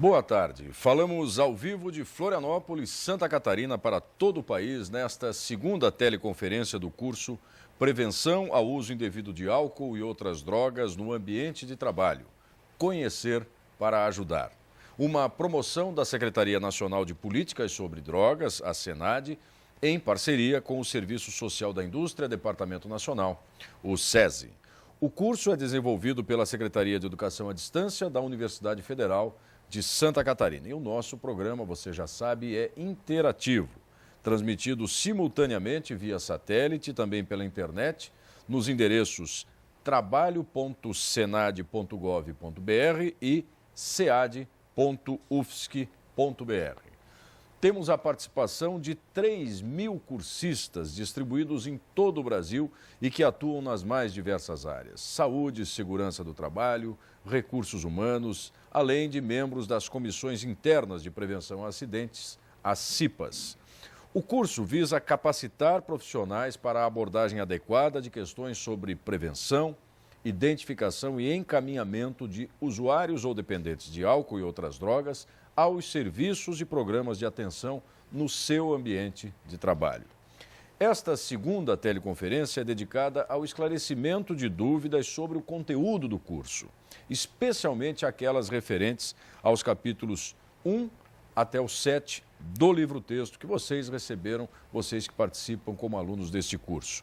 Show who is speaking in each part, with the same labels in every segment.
Speaker 1: Boa tarde. Falamos ao vivo de Florianópolis, Santa Catarina, para todo o país, nesta segunda teleconferência do curso Prevenção ao Uso Indevido de Álcool e Outras Drogas no Ambiente de Trabalho. Conhecer para ajudar. Uma promoção da Secretaria Nacional de Políticas sobre Drogas, a SENAD, em parceria com o Serviço Social da Indústria, Departamento Nacional, o SESI. O curso é desenvolvido pela Secretaria de Educação à Distância da Universidade Federal de Santa Catarina. E o nosso programa, você já sabe, é interativo, transmitido simultaneamente via satélite, também pela internet, nos endereços trabalho.senad.gov.br e cead.ufsc.br. Temos a participação de 3.000 cursistas distribuídos em todo o Brasil e que atuam nas mais diversas áreas: saúde, segurança do trabalho, recursos humanos, além de membros das Comissões Internas de Prevenção a Acidentes, as CIPAs. O curso visa capacitar profissionais para a abordagem adequada de questões sobre prevenção, identificação e encaminhamento de usuários ou dependentes de álcool e outras drogas aos serviços e programas de atenção no seu ambiente de trabalho. Esta segunda teleconferência é dedicada ao esclarecimento de dúvidas sobre o conteúdo do curso, especialmente aquelas referentes aos capítulos 1 até o 7 do livro-texto que vocês receberam, vocês que participam como alunos deste curso.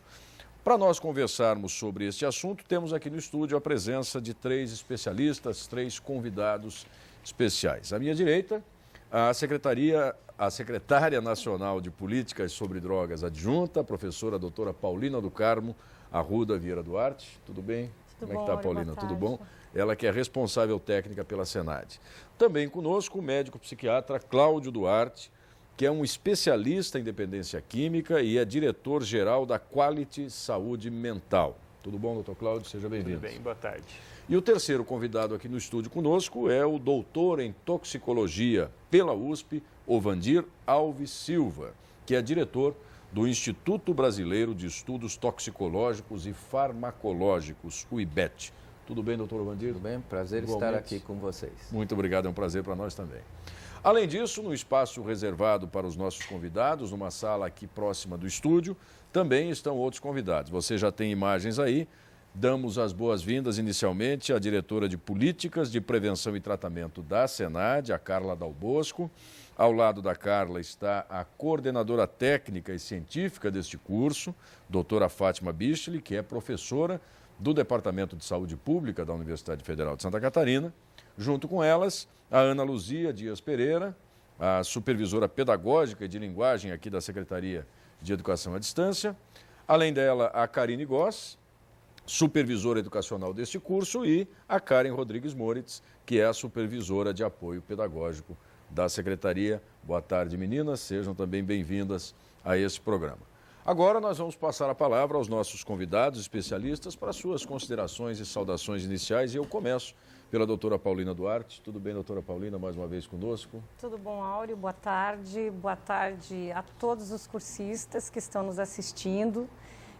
Speaker 1: Para nós conversarmos sobre este assunto, temos aqui no estúdio a presença de 3 especialistas, 3 convidados especiais. À minha direita, a secretária nacional de Políticas sobre Drogas adjunta, a professora doutora Paulina do Carmo Arruda Vieira Duarte. Tudo bem?
Speaker 2: Tudo
Speaker 1: Como é que está,
Speaker 2: bom,
Speaker 1: Paulina? Tudo bom? Ela que é responsável técnica pela SENAD. Também conosco o médico psiquiatra Cláudio Duarte, que é um especialista em dependência química e é diretor-geral da Quality Saúde Mental. Tudo bom, doutor Cláudio? Seja bem-vindo.
Speaker 3: Tudo bem, boa tarde.
Speaker 1: E o terceiro convidado aqui no estúdio conosco é o doutor em toxicologia pela USP, Ovandir Alves Silva, que é diretor do Instituto Brasileiro de Estudos Toxicológicos e Farmacológicos, o IBET. Tudo bem, doutor Ovandir?
Speaker 4: Tudo bem, prazer estar aqui com vocês.
Speaker 1: Muito obrigado, é um prazer para nós também. Além disso, no espaço reservado para os nossos convidados, numa sala aqui próxima do estúdio, também estão outros convidados. Você já tem imagens aí. Damos as boas-vindas inicialmente à diretora de Políticas de Prevenção e Tratamento da SENAD, a Carla Dal Bosco. Ao lado da Carla está a coordenadora técnica e científica deste curso, doutora Fátima Bichli, que é professora do Departamento de Saúde Pública da Universidade Federal de Santa Catarina. Junto com elas, a Ana Luzia Dias Pereira, a supervisora pedagógica e de linguagem aqui da Secretaria de Educação à Distância. Além dela, a Karine Goss, supervisora educacional deste curso, e a Karen Rodrigues Moritz, que é a supervisora de apoio pedagógico da Secretaria. Boa tarde, meninas. Sejam também bem-vindas a esse programa. Agora nós vamos passar a palavra aos nossos convidados especialistas para suas considerações e saudações iniciais. E eu começo pela doutora Paulina Duarte. Tudo bem, doutora Paulina, mais uma vez conosco?
Speaker 2: Tudo bom, Áureo? Boa tarde. Boa tarde a todos os cursistas que estão nos assistindo.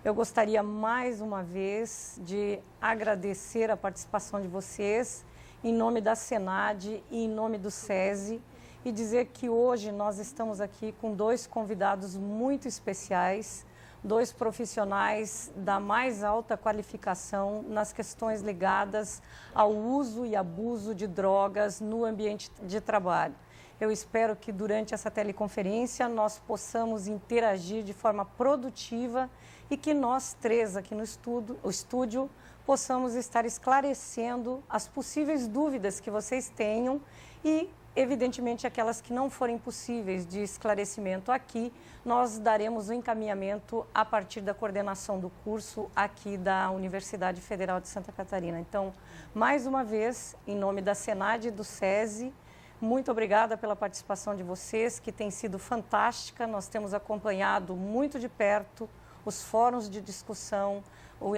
Speaker 2: Eu gostaria mais uma vez de agradecer a participação de vocês em nome da SENAD e em nome do SESI e dizer que hoje nós estamos aqui com 2 convidados muito especiais, 2 profissionais da mais alta qualificação nas questões ligadas ao uso e abuso de drogas no ambiente de trabalho. Eu espero que durante essa teleconferência nós possamos interagir de forma produtiva e que nós 3 aqui no estúdio possamos estar esclarecendo as possíveis dúvidas que vocês tenham e, evidentemente, aquelas que não forem possíveis de esclarecimento aqui, nós daremos o encaminhamento a partir da coordenação do curso aqui da Universidade Federal de Santa Catarina. Então, mais uma vez, em nome da SENAD e do SESI, muito obrigada pela participação de vocês, que tem sido fantástica. Nós temos acompanhado muito de perto os fóruns de discussão,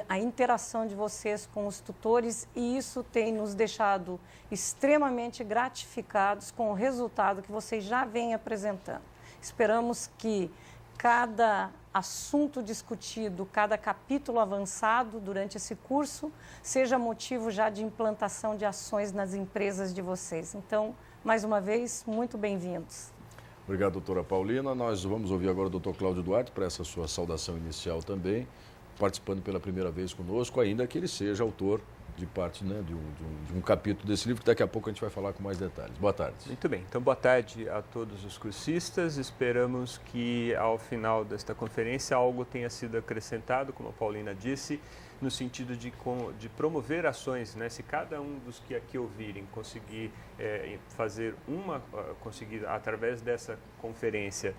Speaker 2: a interação de vocês com os tutores, e isso tem nos deixado extremamente gratificados com o resultado que vocês já vêm apresentando. Esperamos que cada assunto discutido, cada capítulo avançado durante esse curso, seja motivo já de implantação de ações nas empresas de vocês. Então, mais uma vez, muito bem-vindos.
Speaker 1: Obrigado, doutora Paulina. Nós vamos ouvir agora o doutor Cláudio Duarte para essa sua saudação inicial também, participando pela primeira vez conosco, ainda que ele seja autor de parte, né, de um capítulo desse livro, que daqui a pouco a gente vai falar com mais detalhes. Boa tarde.
Speaker 3: Muito bem. Então, boa tarde a todos os cursistas. Esperamos que, ao final desta conferência, algo tenha sido acrescentado, como a Paulina disse, no sentido de promover ações, né? Se cada um dos que aqui ouvirem conseguir conseguir, através dessa conferência,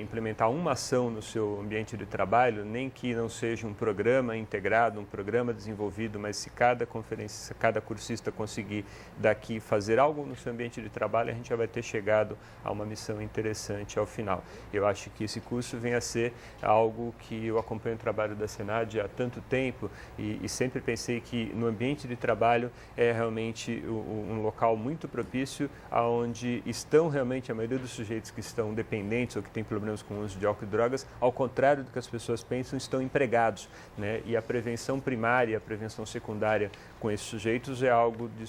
Speaker 3: implementar uma ação no seu ambiente de trabalho, nem que não seja um programa integrado, um programa desenvolvido, mas se cada conferência, se cada cursista conseguir daqui fazer algo no seu ambiente de trabalho, a gente já vai ter chegado a uma missão interessante ao final. Eu acho que esse curso vem a ser algo que eu acompanho o trabalho da Senad há tanto tempo e sempre pensei que no ambiente de trabalho é realmente um local muito propício, aonde estão realmente a maioria dos sujeitos que estão dependentes ou que têm problemas com o uso de álcool e drogas, ao contrário do que as pessoas pensam, estão empregados, né? E a prevenção primária, a prevenção secundária com esses sujeitos é algo de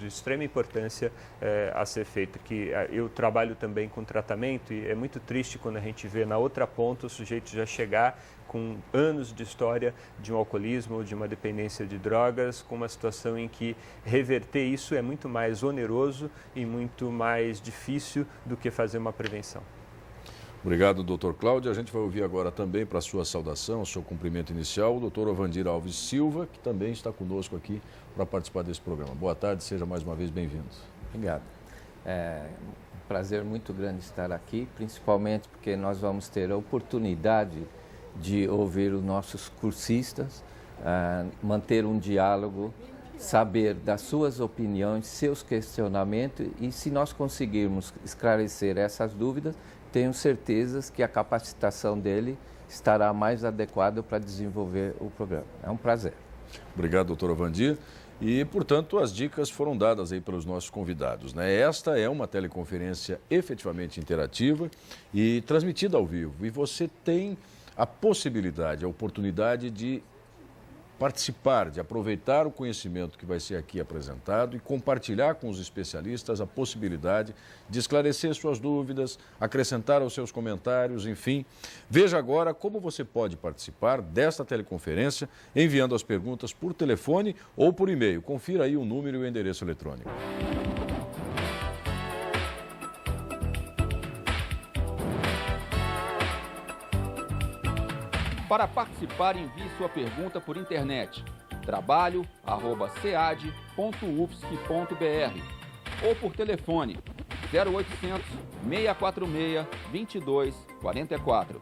Speaker 3: extrema importância a ser feito. Eu trabalho também com tratamento e é muito triste quando a gente vê na outra ponta o sujeito já chegar com anos de história de um alcoolismo ou de uma dependência de drogas, com uma situação em que reverter isso é muito mais oneroso e muito mais difícil do que fazer uma prevenção.
Speaker 1: Obrigado, doutor Cláudio. A gente vai ouvir agora também, para a sua saudação, o seu cumprimento inicial, o doutor Avandir Alves Silva, que também está conosco aqui para participar desse programa. Boa tarde, seja mais uma vez bem-vindo.
Speaker 4: Obrigado. É um prazer muito grande estar aqui, principalmente porque nós vamos ter a oportunidade de ouvir os nossos cursistas, manter um diálogo, saber das suas opiniões, seus questionamentos e se nós conseguirmos esclarecer essas dúvidas, tenho certeza que a capacitação dele estará mais adequada para desenvolver o programa. É um prazer.
Speaker 1: Obrigado, doutor Avandir. E, portanto, as dicas foram dadas aí pelos nossos convidados, né? Esta é uma teleconferência efetivamente interativa e transmitida ao vivo. E você tem a possibilidade, a oportunidade de participar, de aproveitar o conhecimento que vai ser aqui apresentado e compartilhar com os especialistas a possibilidade de esclarecer suas dúvidas, acrescentar aos seus comentários, enfim. Veja agora como você pode participar desta teleconferência enviando as perguntas por telefone ou por e-mail. Confira aí o número e o endereço eletrônico.
Speaker 5: Para participar, envie sua pergunta por internet, trabalho@cead.ufsc.br ou por telefone 0800 646 2244.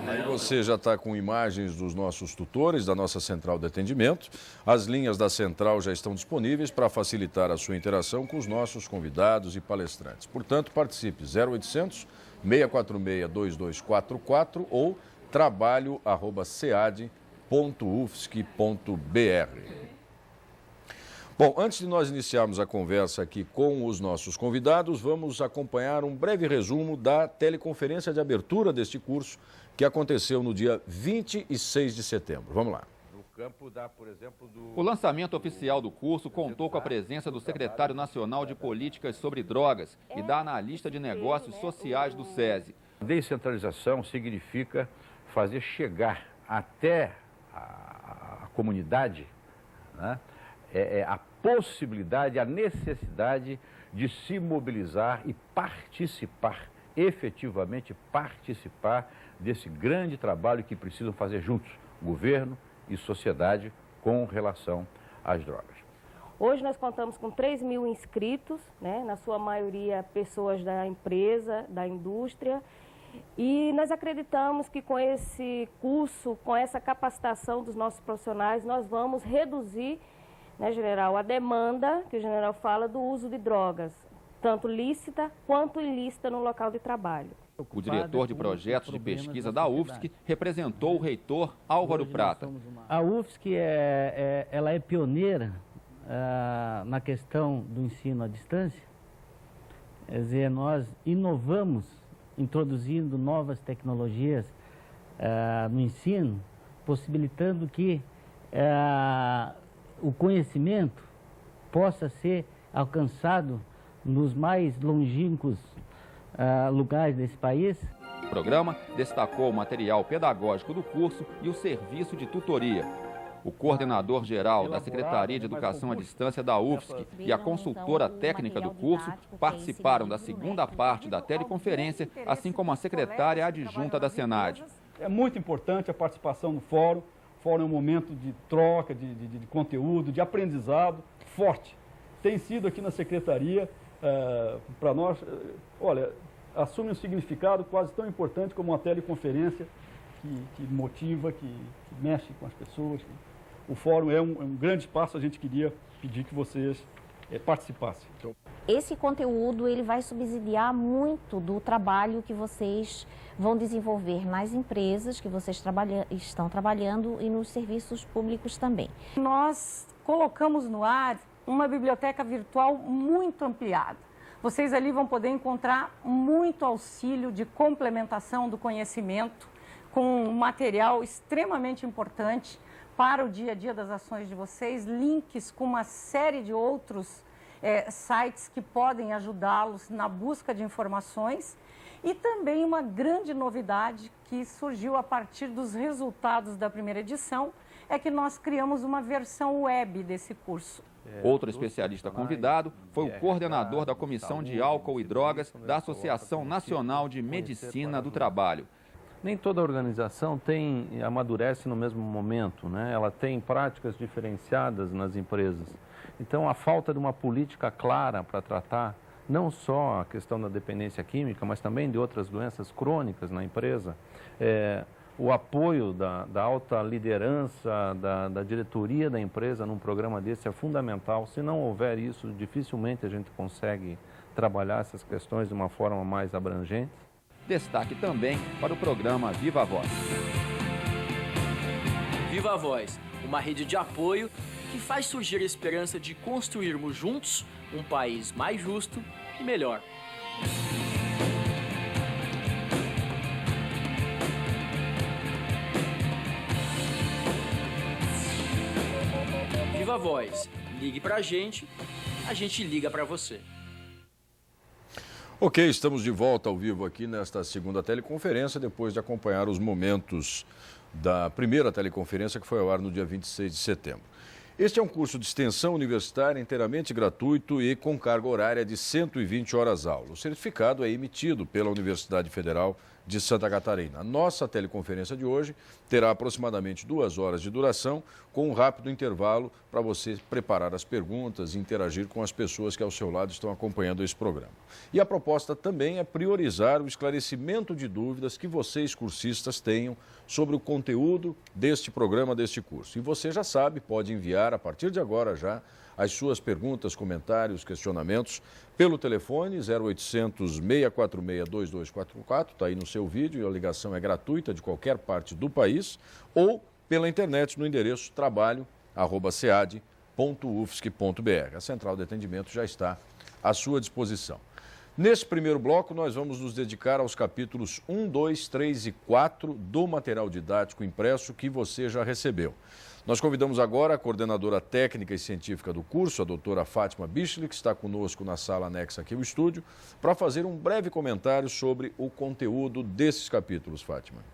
Speaker 1: Aí você já está com imagens dos nossos tutores, da nossa central de atendimento. As linhas da central já estão disponíveis para facilitar a sua interação com os nossos convidados e palestrantes. Portanto, participe 0800 646 2244 ou trabalho@cead.ufsc.br. Bom, antes de nós iniciarmos a conversa aqui com os nossos convidados, vamos acompanhar um breve resumo da teleconferência de abertura deste curso que aconteceu no dia 26 de setembro. Vamos lá.
Speaker 5: O lançamento oficial do curso contou com a presença do secretário nacional de Políticas sobre Drogas e da analista de negócios sociais do SESI.
Speaker 6: Descentralização significa fazer chegar até a comunidade, né, a possibilidade, a necessidade de se mobilizar e participar, efetivamente participar desse grande trabalho que precisam fazer juntos, governo e sociedade, com relação às drogas.
Speaker 7: Hoje nós contamos com 3.000 inscritos, né, na sua maioria pessoas da empresa, da indústria, e nós acreditamos que com esse curso, com essa capacitação dos nossos profissionais, nós vamos reduzir, né, general, a demanda, que o general fala, do uso de drogas, tanto lícita quanto ilícita no local de trabalho.
Speaker 5: O diretor de projetos de pesquisa da UFSC representou o reitor Álvaro Prata.
Speaker 8: A UFSC ela é pioneira na questão do ensino à distância. Quer dizer, nós inovamos, introduzindo novas tecnologias no ensino, possibilitando que o conhecimento possa ser alcançado nos mais longínquos lugares desse país.
Speaker 5: O programa destacou o material pedagógico do curso e o serviço de tutoria. O coordenador-geral da Secretaria de Educação à Distância da UFSC e a consultora técnica do curso participaram da segunda parte da teleconferência, assim como a secretária adjunta da Senad.
Speaker 9: É muito importante a participação no fórum. O fórum é um momento de troca, de conteúdo, de aprendizado forte. Tem sido aqui na Secretaria, para nós, olha, assume um significado quase tão importante como uma teleconferência que motiva, que mexe com as pessoas. O fórum é um grande espaço, a gente queria pedir que vocês participassem.
Speaker 10: Esse conteúdo ele vai subsidiar muito do trabalho que vocês vão desenvolver nas empresas que vocês estão trabalhando e nos serviços públicos também.
Speaker 2: Nós colocamos no ar uma biblioteca virtual muito ampliada. Vocês ali vão poder encontrar muito auxílio de complementação do conhecimento com um material extremamente importante para o dia a dia das ações de vocês, links com uma série de outros sites que podem ajudá-los na busca de informações e também uma grande novidade que surgiu a partir dos resultados da primeira edição é que nós criamos uma versão web desse curso.
Speaker 5: Outro especialista convidado foi o coordenador da Comissão de Álcool e Drogas da Associação Nacional de Medicina do Trabalho.
Speaker 6: Nem toda organização amadurece no mesmo momento, né? Ela tem práticas diferenciadas nas empresas. Então, a falta de uma política clara para tratar não só a questão da dependência química, mas também de outras doenças crônicas na empresa, o apoio da alta liderança, da diretoria da empresa num programa desse é fundamental. Se não houver isso, dificilmente a gente consegue trabalhar essas questões de uma forma mais abrangente.
Speaker 5: Destaque também para o programa Viva a Voz.
Speaker 11: Viva a Voz, uma rede de apoio que faz surgir a esperança de construirmos juntos um país mais justo e melhor. Viva a Voz, ligue pra gente, a gente liga pra você.
Speaker 1: Ok, estamos de volta ao vivo aqui nesta segunda teleconferência, depois de acompanhar os momentos da primeira teleconferência que foi ao ar no dia 26 de setembro. Este é um curso de extensão universitária inteiramente gratuito e com carga horária de 120 horas aula. O certificado é emitido pela Universidade Federal de Santa Catarina. A nossa teleconferência de hoje terá aproximadamente 2 horas de duração, com um rápido intervalo para você preparar as perguntas e interagir com as pessoas que ao seu lado estão acompanhando esse programa. E a proposta também é priorizar o esclarecimento de dúvidas que vocês, cursistas, tenham sobre o conteúdo deste programa, deste curso. E você já sabe, pode enviar a partir de agora já as suas perguntas, comentários, questionamentos pelo telefone 0800 646 2244, está aí no seu vídeo e a ligação é gratuita de qualquer parte do país, ou pela internet no endereço trabalho@cead.ufsc.br. A central de atendimento já está à sua disposição. Nesse primeiro bloco, nós vamos nos dedicar aos capítulos 1, 2, 3 e 4 do material didático impresso que você já recebeu. Nós convidamos agora a coordenadora técnica e científica do curso, a doutora Fátima Bichli, que está conosco na sala anexa aqui ao estúdio, para fazer um breve comentário sobre o conteúdo desses capítulos, Fátima.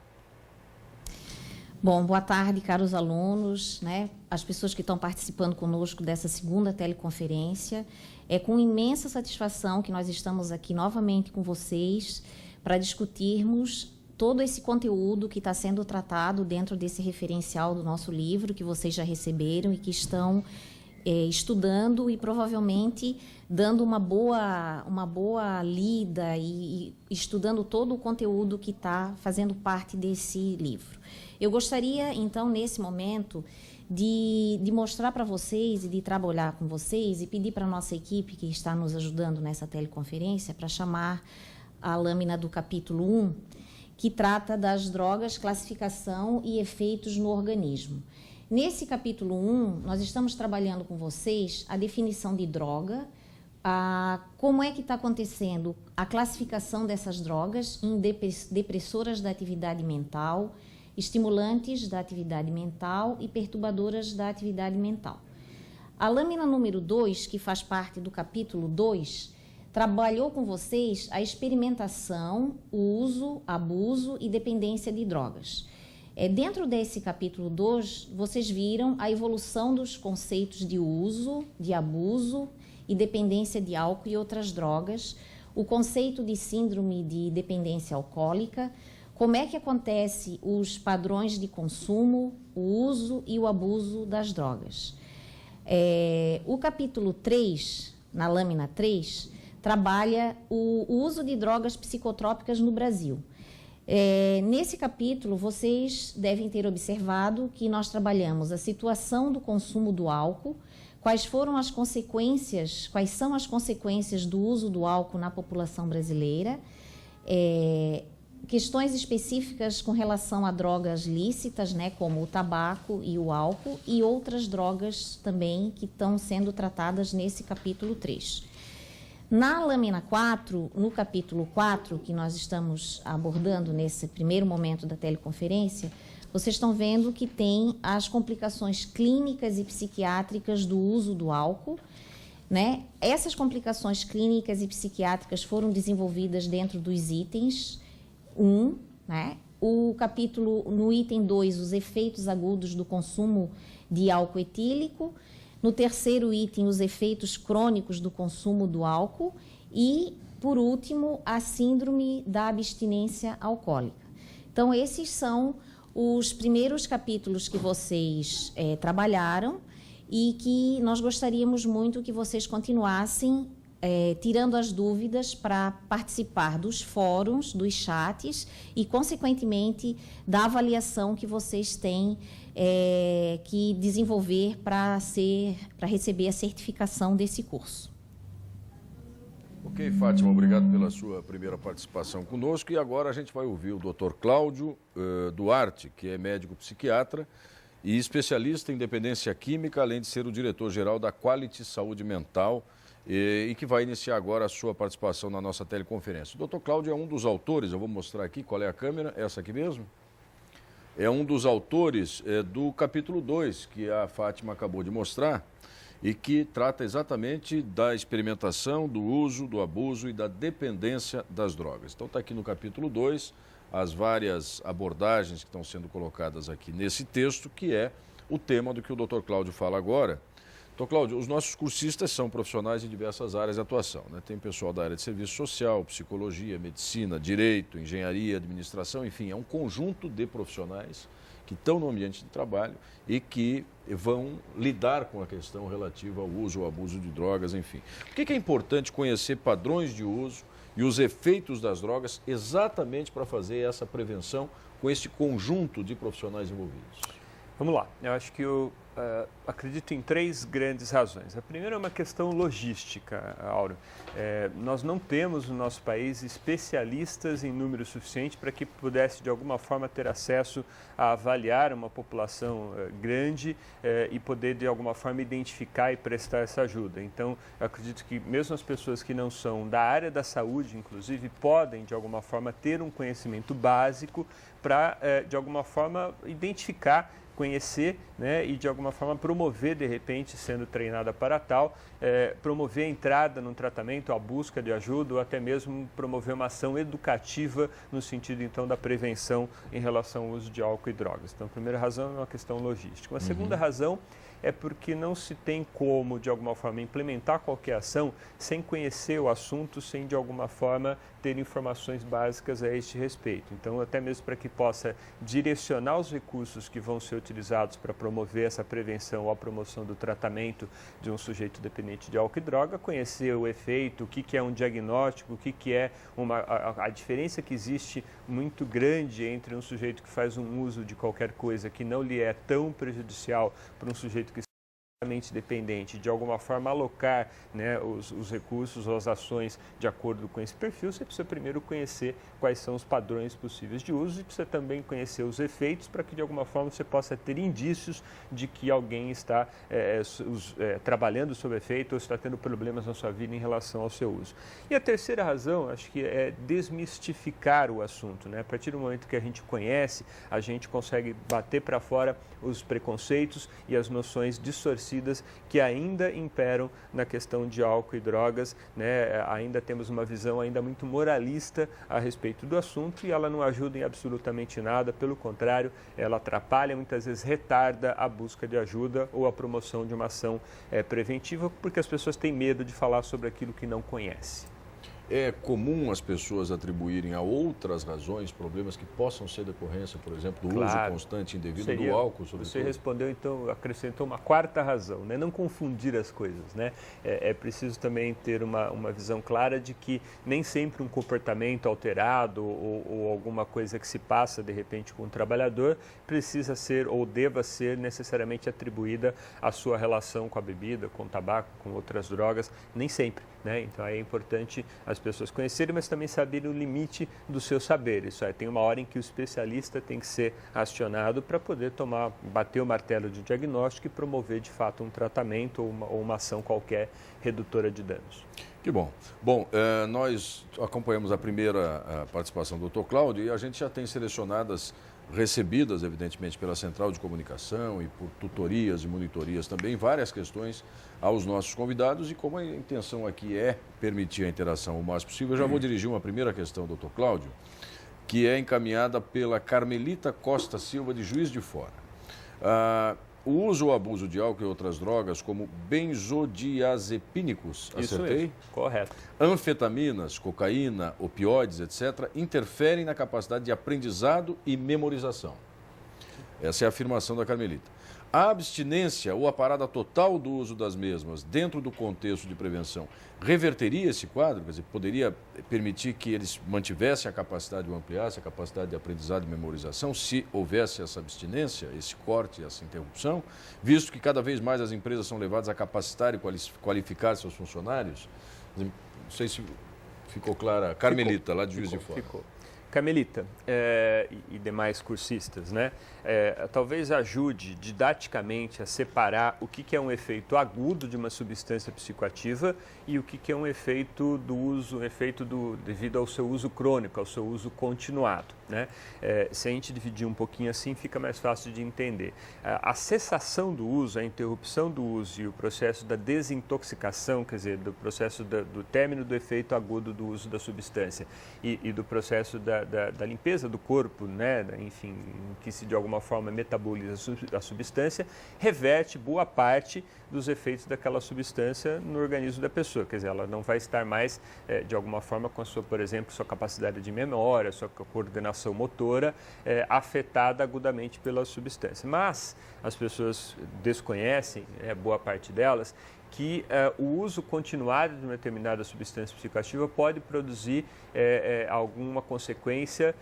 Speaker 10: Bom, boa tarde, caros alunos, as pessoas que estão participando conosco dessa segunda teleconferência. É com imensa satisfação que nós estamos aqui novamente com vocês para discutirmos todo esse conteúdo que está sendo tratado dentro desse referencial do nosso livro, que vocês já receberam e que estão estudando e provavelmente dando uma boa lida e estudando todo o conteúdo que está fazendo parte desse livro. Eu gostaria, então, nesse momento, de mostrar para vocês e de trabalhar com vocês e pedir para a nossa equipe que está nos ajudando nessa teleconferência para chamar a lâmina do capítulo 1, que trata das drogas, classificação e efeitos no organismo. Nesse capítulo 1, nós estamos trabalhando com vocês a definição de droga, como é que está acontecendo a classificação dessas drogas em depressoras da atividade mental, estimulantes da atividade mental e perturbadoras da atividade mental. A lâmina número 2, que faz parte do capítulo 2, trabalhou com vocês a experimentação, o uso, abuso e dependência de drogas. Dentro desse capítulo 2, vocês viram a evolução dos conceitos de uso, de abuso e dependência de álcool e outras drogas, o conceito de síndrome de dependência alcoólica, como é que acontece os padrões de consumo, o uso e o abuso das drogas. O capítulo 3, na lâmina 3, trabalha o uso de drogas psicotrópicas no Brasil. Nesse capítulo, vocês devem ter observado que nós trabalhamos a situação do consumo do álcool, quais são as consequências do uso do álcool na população brasileira, questões específicas com relação a drogas lícitas, né, como o tabaco e o álcool, e outras drogas também que estão sendo tratadas nesse capítulo 3. Na lâmina 4, no capítulo 4, que nós estamos abordando nesse primeiro momento da teleconferência, vocês estão vendo que tem as complicações clínicas e psiquiátricas do uso do álcool, né? Essas complicações clínicas e psiquiátricas foram desenvolvidas dentro dos itens 1, né? O capítulo, no item 2, os efeitos agudos do consumo de álcool etílico. No terceiro item, os efeitos crônicos do consumo do álcool. E, por último, a síndrome da abstinência alcoólica. Então, esses são os primeiros capítulos que vocês trabalharam e que nós gostaríamos muito que vocês continuassem tirando as dúvidas para participar dos fóruns, dos chats e, consequentemente, da avaliação que vocês têm que desenvolver para receber a certificação desse curso.
Speaker 1: Ok, Fátima, obrigado pela sua primeira participação conosco. E agora a gente vai ouvir o Dr. Cláudio Duarte, que é médico psiquiatra e especialista em dependência química, além de ser o diretor-geral da Quality Saúde Mental, e que vai iniciar agora a sua participação na nossa teleconferência. O Dr. Cláudio é um dos autores, eu vou mostrar aqui qual é a câmera, essa aqui mesmo? É um dos autores do capítulo 2, que a Fátima acabou de mostrar, e que trata exatamente da experimentação, do uso, do abuso e da dependência das drogas. Então está aqui no capítulo 2 as várias abordagens que estão sendo colocadas aqui nesse texto, que é o tema do que o Dr. Cláudio fala agora. Então, Cláudio, os nossos cursistas são profissionais em diversas áreas de atuação, né? Tem pessoal da área de serviço social, psicologia, medicina, direito, engenharia, administração, enfim, é um conjunto de profissionais que estão no ambiente de trabalho e que vão lidar com a questão relativa ao uso ou abuso de drogas, enfim. Por que é importante conhecer padrões de uso e os efeitos das drogas exatamente para fazer essa prevenção com esse conjunto de profissionais envolvidos?
Speaker 3: Vamos lá, eu acho que eu acredito em 3 grandes razões. A primeira é uma questão logística, Áureo. Nós não temos no nosso país especialistas em número suficiente para que pudesse de alguma forma ter acesso a avaliar uma população grande e poder de alguma forma identificar e prestar essa ajuda. Então, eu acredito que mesmo as pessoas que não são da área da saúde, inclusive, podem de alguma forma ter um conhecimento básico para de alguma forma identificar, conhecer, né, e de alguma forma promover, de repente, sendo treinada para tal, promover a entrada num tratamento, a busca de ajuda ou até mesmo promover uma ação educativa no sentido, então, da prevenção em relação ao uso de álcool e drogas. Então, a primeira razão é uma questão logística. A segunda razão é porque não se tem como, de alguma forma, implementar qualquer ação sem conhecer o assunto, sem, de alguma forma, ter informações básicas a este respeito. Então, até mesmo para que possa direcionar os recursos que vão ser utilizados para promover essa prevenção ou a promoção do tratamento de um sujeito dependente de álcool e droga, conhecer o efeito, o que é um diagnóstico, o que é a diferença que existe muito grande entre um sujeito que faz um uso de qualquer coisa que não lhe é tão prejudicial para um sujeito que dependente, de alguma forma alocar, né, os recursos ou as ações de acordo com esse perfil, você precisa primeiro conhecer quais são os padrões possíveis de uso e precisa também conhecer os efeitos para que de alguma forma você possa ter indícios de que alguém está trabalhando sob efeito ou está tendo problemas na sua vida em relação ao seu uso. E a terceira razão, acho que é desmistificar o assunto, né? A partir do momento que a gente conhece, a gente consegue bater para fora os preconceitos e as noções distorcidas que ainda imperam na questão de álcool e drogas, né? Ainda temos uma visão ainda muito moralista a respeito do assunto e ela não ajuda em absolutamente nada, pelo contrário, ela atrapalha, muitas vezes retarda a busca de ajuda ou a promoção de uma ação preventiva, porque as pessoas têm medo de falar sobre aquilo que não conhecem.
Speaker 1: É comum as pessoas atribuírem a outras razões problemas que possam ser decorrência, por exemplo, do uso constante e indevido do álcool, sobretudo?
Speaker 3: Você respondeu, então, acrescentou uma quarta razão, né? Não confundir as coisas, né? É preciso também ter uma visão clara de que nem sempre um comportamento alterado ou alguma coisa que se passa, de repente, com o trabalhador precisa ser ou deva ser necessariamente atribuída à sua relação com a bebida, com o tabaco, com outras drogas, nem sempre, né? Então, é importante as pessoas conhecerem, mas também saberem o limite do seu saber. Isso tem uma hora em que o especialista tem que ser acionado para poder bater o martelo de diagnóstico e promover, de fato, um tratamento ou uma ação qualquer redutora de danos.
Speaker 1: Que bom. Bom, nós acompanhamos a primeira participação do Dr. Cláudio e a gente já tem selecionadas, recebidas, evidentemente, pela Central de Comunicação e por tutorias e monitorias também, várias questões aos nossos convidados e como a intenção aqui é permitir a interação o mais possível, eu já vou dirigir uma primeira questão, Dr. Cláudio, que é encaminhada pela Carmelita Costa Silva, de Juiz de Fora. O uso ou abuso de álcool e outras drogas, como benzodiazepínicos, acertei?
Speaker 3: Isso mesmo, correto.
Speaker 1: Anfetaminas, cocaína, opioides, etc., interferem na capacidade de aprendizado e memorização. Essa é a afirmação da Carmelita. A abstinência ou a parada total do uso das mesmas dentro do contexto de prevenção reverteria esse quadro? Quer dizer, poderia permitir que eles mantivessem a capacidade ou ampliassem a capacidade de aprendizado e memorização se houvesse essa abstinência, esse corte, essa interrupção, visto que cada vez mais as empresas são levadas a capacitar e qualificar seus funcionários? Não sei se ficou clara. Carmelita, lá de Juiz de Fora.
Speaker 3: Ficou. Carmelita e demais cursistas, né? Talvez ajude didaticamente a separar o que é um efeito agudo de uma substância psicoativa e o que é um efeito do uso, devido ao seu uso crônico, ao seu uso continuado, né? Se a gente dividir um pouquinho assim, fica mais fácil de entender. A cessação do uso, a interrupção do uso e o processo da desintoxicação, quer dizer, do processo do término do efeito agudo do uso da substância e do processo da limpeza do corpo, né? Enfim, que se de alguma forma metaboliza a substância, reverte boa parte dos efeitos daquela substância no organismo da pessoa. Quer dizer, ela não vai estar mais, de alguma forma, com a sua, por exemplo, sua capacidade de memória, sua coordenação motora, afetada agudamente pela substância. Mas as pessoas desconhecem, boa parte delas, que o uso continuado de uma determinada substância psicoativa pode produzir alguma consequência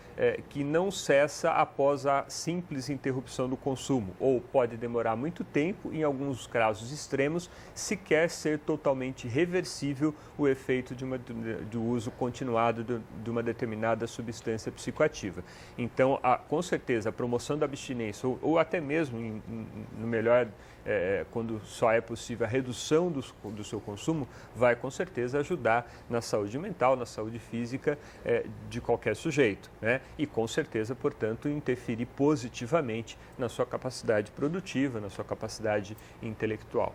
Speaker 3: que não cessa após a simples interrupção do consumo, ou pode demorar muito tempo, em alguns casos extremos, sequer ser totalmente reversível o efeito do uso continuado de uma determinada substância psicoativa. Então, com certeza, a promoção da abstinência, ou até mesmo, no melhor, quando só é possível, a redução do seu consumo, vai com certeza ajudar na saúde mental, na saúde física de qualquer sujeito, né? E com certeza, portanto, interferir positivamente na sua capacidade produtiva, na sua capacidade intelectual.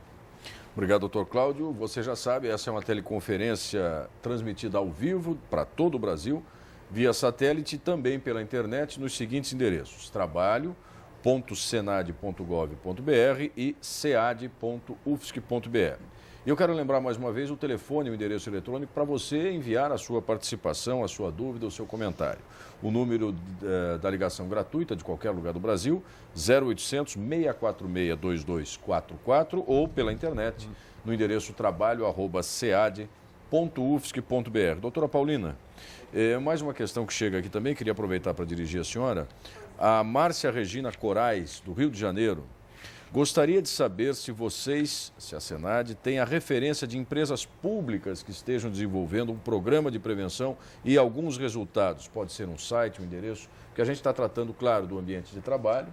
Speaker 1: Obrigado, doutor Cláudio. Você já sabe, essa é uma teleconferência transmitida ao vivo para todo o Brasil, via satélite e também pela internet nos seguintes endereços: trabalho.senad.gov.br e cead.ufsc.br. E eu quero lembrar mais uma vez o telefone e o endereço eletrônico para você enviar a sua participação, a sua dúvida, o seu comentário. O número da ligação gratuita de qualquer lugar do Brasil, 0800 646 2244, ou pela internet no endereço trabalho@cead.ufsc.br. Doutora Paulina, mais uma questão que chega aqui também, queria aproveitar para dirigir a senhora. A Márcia Regina Corais, do Rio de Janeiro, Gostaria de saber se vocês, se a Senad, tem a referência de empresas públicas que estejam desenvolvendo um programa de prevenção e alguns resultados. Pode ser um site, um endereço, porque a gente está tratando, claro, do ambiente de trabalho,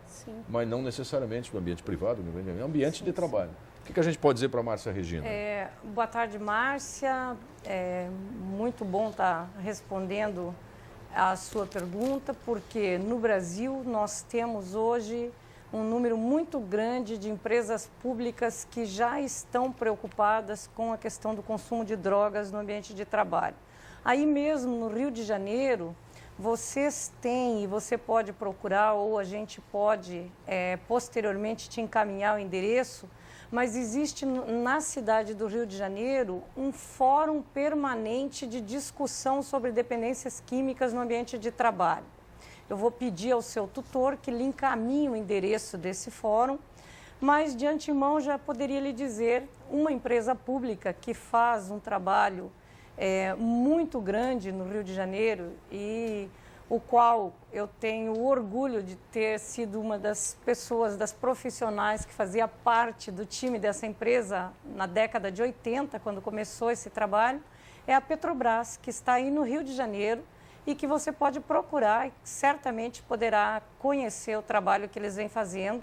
Speaker 1: mas não necessariamente do ambiente privado, é ambiente de trabalho. O que a gente pode dizer para a Márcia Regina?
Speaker 2: Boa tarde, Márcia. É muito bom estar respondendo a sua pergunta, porque no Brasil nós temos hoje um número muito grande de empresas públicas que já estão preocupadas com a questão do consumo de drogas no ambiente de trabalho. Aí mesmo no Rio de Janeiro, vocês têm, e você pode procurar, ou a gente pode posteriormente te encaminhar o endereço, mas existe na cidade do Rio de Janeiro um fórum permanente de discussão sobre dependências químicas no ambiente de trabalho. Eu vou pedir ao seu tutor que lhe encaminhe o endereço desse fórum, mas de antemão já poderia lhe dizer, uma empresa pública que faz um trabalho muito grande no Rio de Janeiro e o qual eu tenho o orgulho de ter sido uma das pessoas, das profissionais que fazia parte do time dessa empresa na década de 80, quando começou esse trabalho, é a Petrobras, que está aí no Rio de Janeiro e que você pode procurar e certamente poderá conhecer o trabalho que eles vêm fazendo,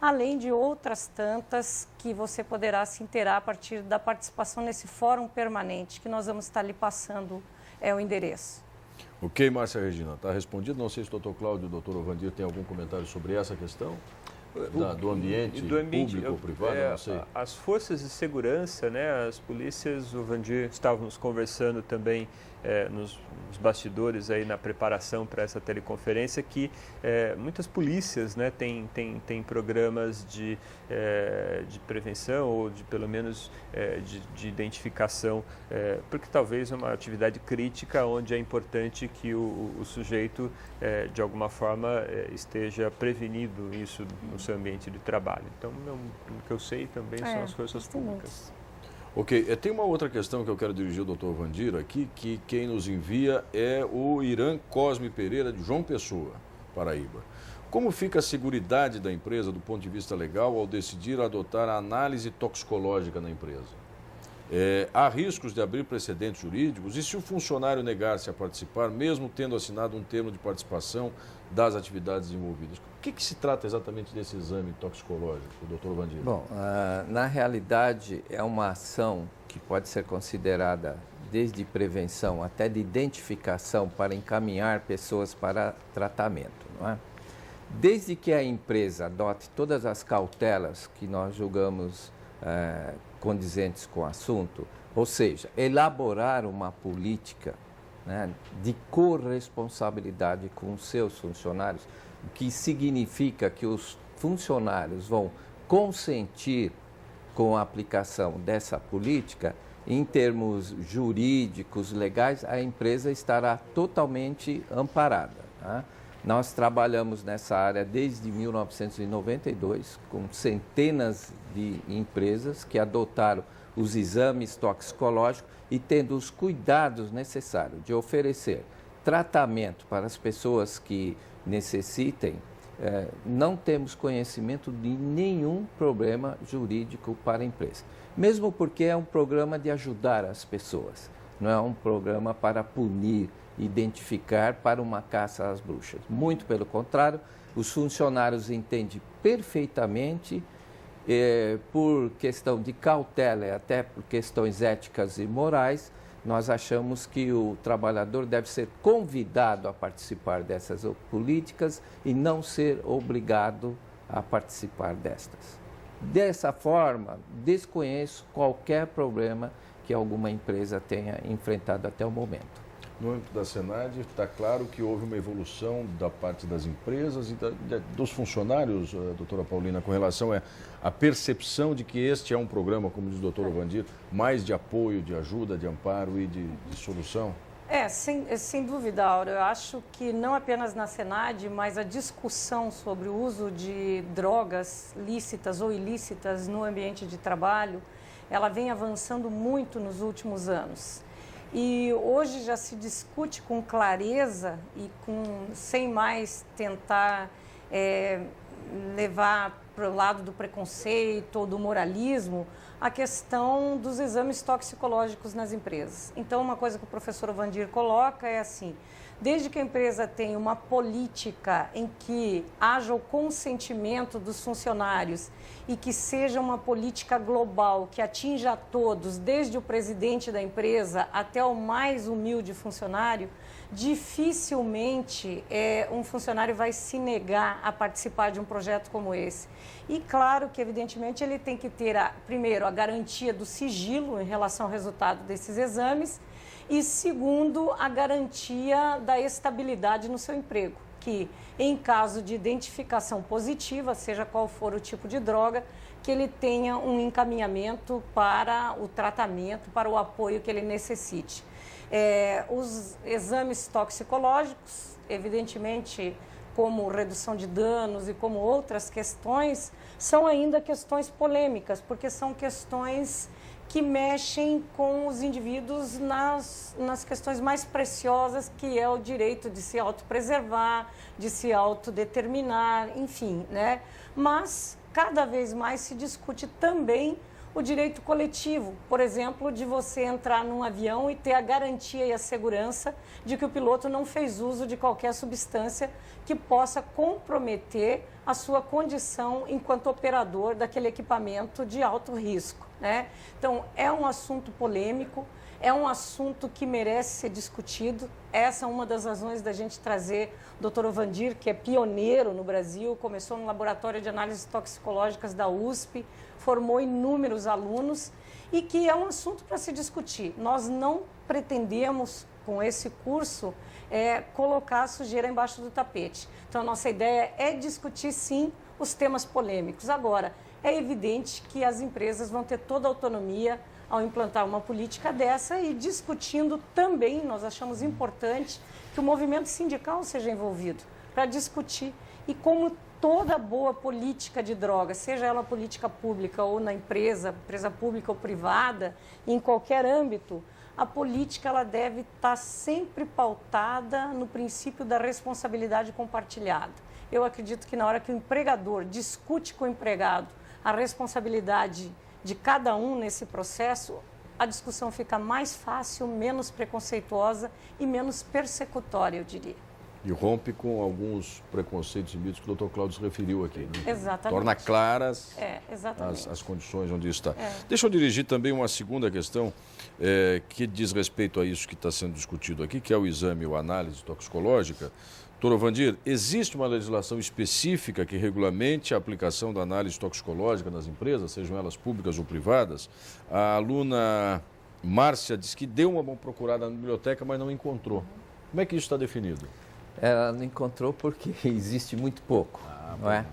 Speaker 2: além de outras tantas que você poderá se inteirar a partir da participação nesse fórum permanente, que nós vamos estar lhe passando o endereço.
Speaker 1: Ok, Márcia Regina, está respondido. Não sei se o doutor Cláudio e o doutor Ovandir têm algum comentário sobre essa questão do ambiente público ou privado, não sei.
Speaker 3: As forças de segurança, né, as polícias, o Vandir, estávamos conversando também nos bastidores aí na preparação para essa teleconferência que muitas polícias, né, têm programas de prevenção ou de pelo menos de identificação, porque talvez é uma atividade crítica onde é importante que o sujeito de alguma forma esteja prevenido isso no seu ambiente de trabalho. Então, o que eu sei também são as forças públicas.
Speaker 1: Ok, tem uma outra questão que eu quero dirigir ao doutor Vandir aqui, que quem nos envia é o Irã Cosme Pereira, de João Pessoa, Paraíba. Como fica a seguridade da empresa do ponto de vista legal ao decidir adotar a análise toxicológica na empresa? Há riscos de abrir precedentes jurídicos e se o funcionário negar-se a participar, mesmo tendo assinado um termo de participação das atividades envolvidas? O que se trata exatamente desse exame toxicológico, doutor Vandir?
Speaker 4: Bom, na realidade é uma ação que pode ser considerada desde prevenção até de identificação para encaminhar pessoas para tratamento, não é? Desde que a empresa adote todas as cautelas que nós julgamos condizentes com o assunto, ou seja, elaborar uma política, né, de corresponsabilidade com os seus funcionários, o que significa que os funcionários vão consentir com a aplicação dessa política, em termos jurídicos, legais, a empresa estará totalmente amparada. Tá? Nós trabalhamos nessa área desde 1992, com centenas de empresas que adotaram os exames toxicológicos e tendo os cuidados necessários de oferecer tratamento para as pessoas que necessitem. Não temos conhecimento de nenhum problema jurídico para a empresa. Mesmo porque é um programa de ajudar as pessoas, não é um programa para punir, identificar para uma caça às bruxas. Muito pelo contrário, os funcionários entendem perfeitamente, por questão de cautela e até por questões éticas e morais, nós achamos que o trabalhador deve ser convidado a participar dessas políticas e não ser obrigado a participar destas. Dessa forma, desconheço qualquer problema que alguma empresa tenha enfrentado até o momento.
Speaker 1: No âmbito da Senad, está claro que houve uma evolução da parte das empresas e dos funcionários, doutora Paulina, com relação à percepção de que este é um programa, como diz o doutor Ovandir, mais de apoio, de ajuda, de amparo e de solução?
Speaker 2: Sem dúvida, Aura. Eu acho que não apenas na Senad, mas a discussão sobre o uso de drogas lícitas ou ilícitas no ambiente de trabalho, ela vem avançando muito nos últimos anos. E hoje já se discute com clareza e sem mais tentar levar para o lado do preconceito ou do moralismo, a questão dos exames toxicológicos nas empresas. Então, uma coisa que o professor Vandir coloca é assim: desde que a empresa tenha uma política em que haja o consentimento dos funcionários e que seja uma política global que atinja a todos, desde o presidente da empresa até o mais humilde funcionário, dificilmente um funcionário vai se negar a participar de um projeto como esse. E claro que, evidentemente, ele tem que ter, primeiro, a garantia do sigilo em relação ao resultado desses exames e, segundo, a garantia da estabilidade no seu emprego, que, em caso de identificação positiva, seja qual for o tipo de droga, que ele tenha um encaminhamento para o tratamento, para o apoio que ele necessite. Os exames toxicológicos, evidentemente, como redução de danos e como outras questões, são ainda questões polêmicas, porque são questões que mexem com os indivíduos nas questões mais preciosas, que é o direito de se autopreservar, de se autodeterminar, enfim, né? Mas cada vez mais se discute também o direito coletivo, por exemplo, de você entrar num avião e ter a garantia e a segurança de que o piloto não fez uso de qualquer substância que possa comprometer a sua condição enquanto operador daquele equipamento de alto risco, né? Então, é um assunto polêmico, é um assunto que merece ser discutido. Essa é uma das razões da gente trazer o Dr. Vandir, que é pioneiro no Brasil, começou no laboratório de análises toxicológicas da USP, formou inúmeros alunos e que é um assunto para se discutir. Nós não pretendemos, com esse curso, colocar a sujeira embaixo do tapete. Então, a nossa ideia é discutir, sim, os temas polêmicos. Agora, é evidente que as empresas vão ter toda a autonomia ao implantar uma política dessa e discutindo também, nós achamos importante que o movimento sindical seja envolvido para discutir. E como toda boa política de drogas, seja ela política pública ou na empresa pública ou privada, em qualquer âmbito, a política ela deve estar sempre pautada no princípio da responsabilidade compartilhada. Eu acredito que na hora que o empregador discute com o empregado a responsabilidade de cada um nesse processo, a discussão fica mais fácil, menos preconceituosa e menos persecutória, eu diria.
Speaker 1: E rompe com alguns preconceitos e mitos que o Dr. Cláudio se referiu aqui. Né?
Speaker 2: Exatamente.
Speaker 1: Torna claras
Speaker 2: as
Speaker 1: condições onde está. Deixa eu dirigir também uma segunda questão que diz respeito a isso que está sendo discutido aqui, que é o exame ou análise toxicológica. Dr. Vandir, existe uma legislação específica que regulamente a aplicação da análise toxicológica nas empresas, sejam elas públicas ou privadas? A aluna Márcia disse que deu uma procurada na biblioteca, mas não encontrou. Como é que isso está definido?
Speaker 4: Ela não encontrou porque existe muito pouco, não é?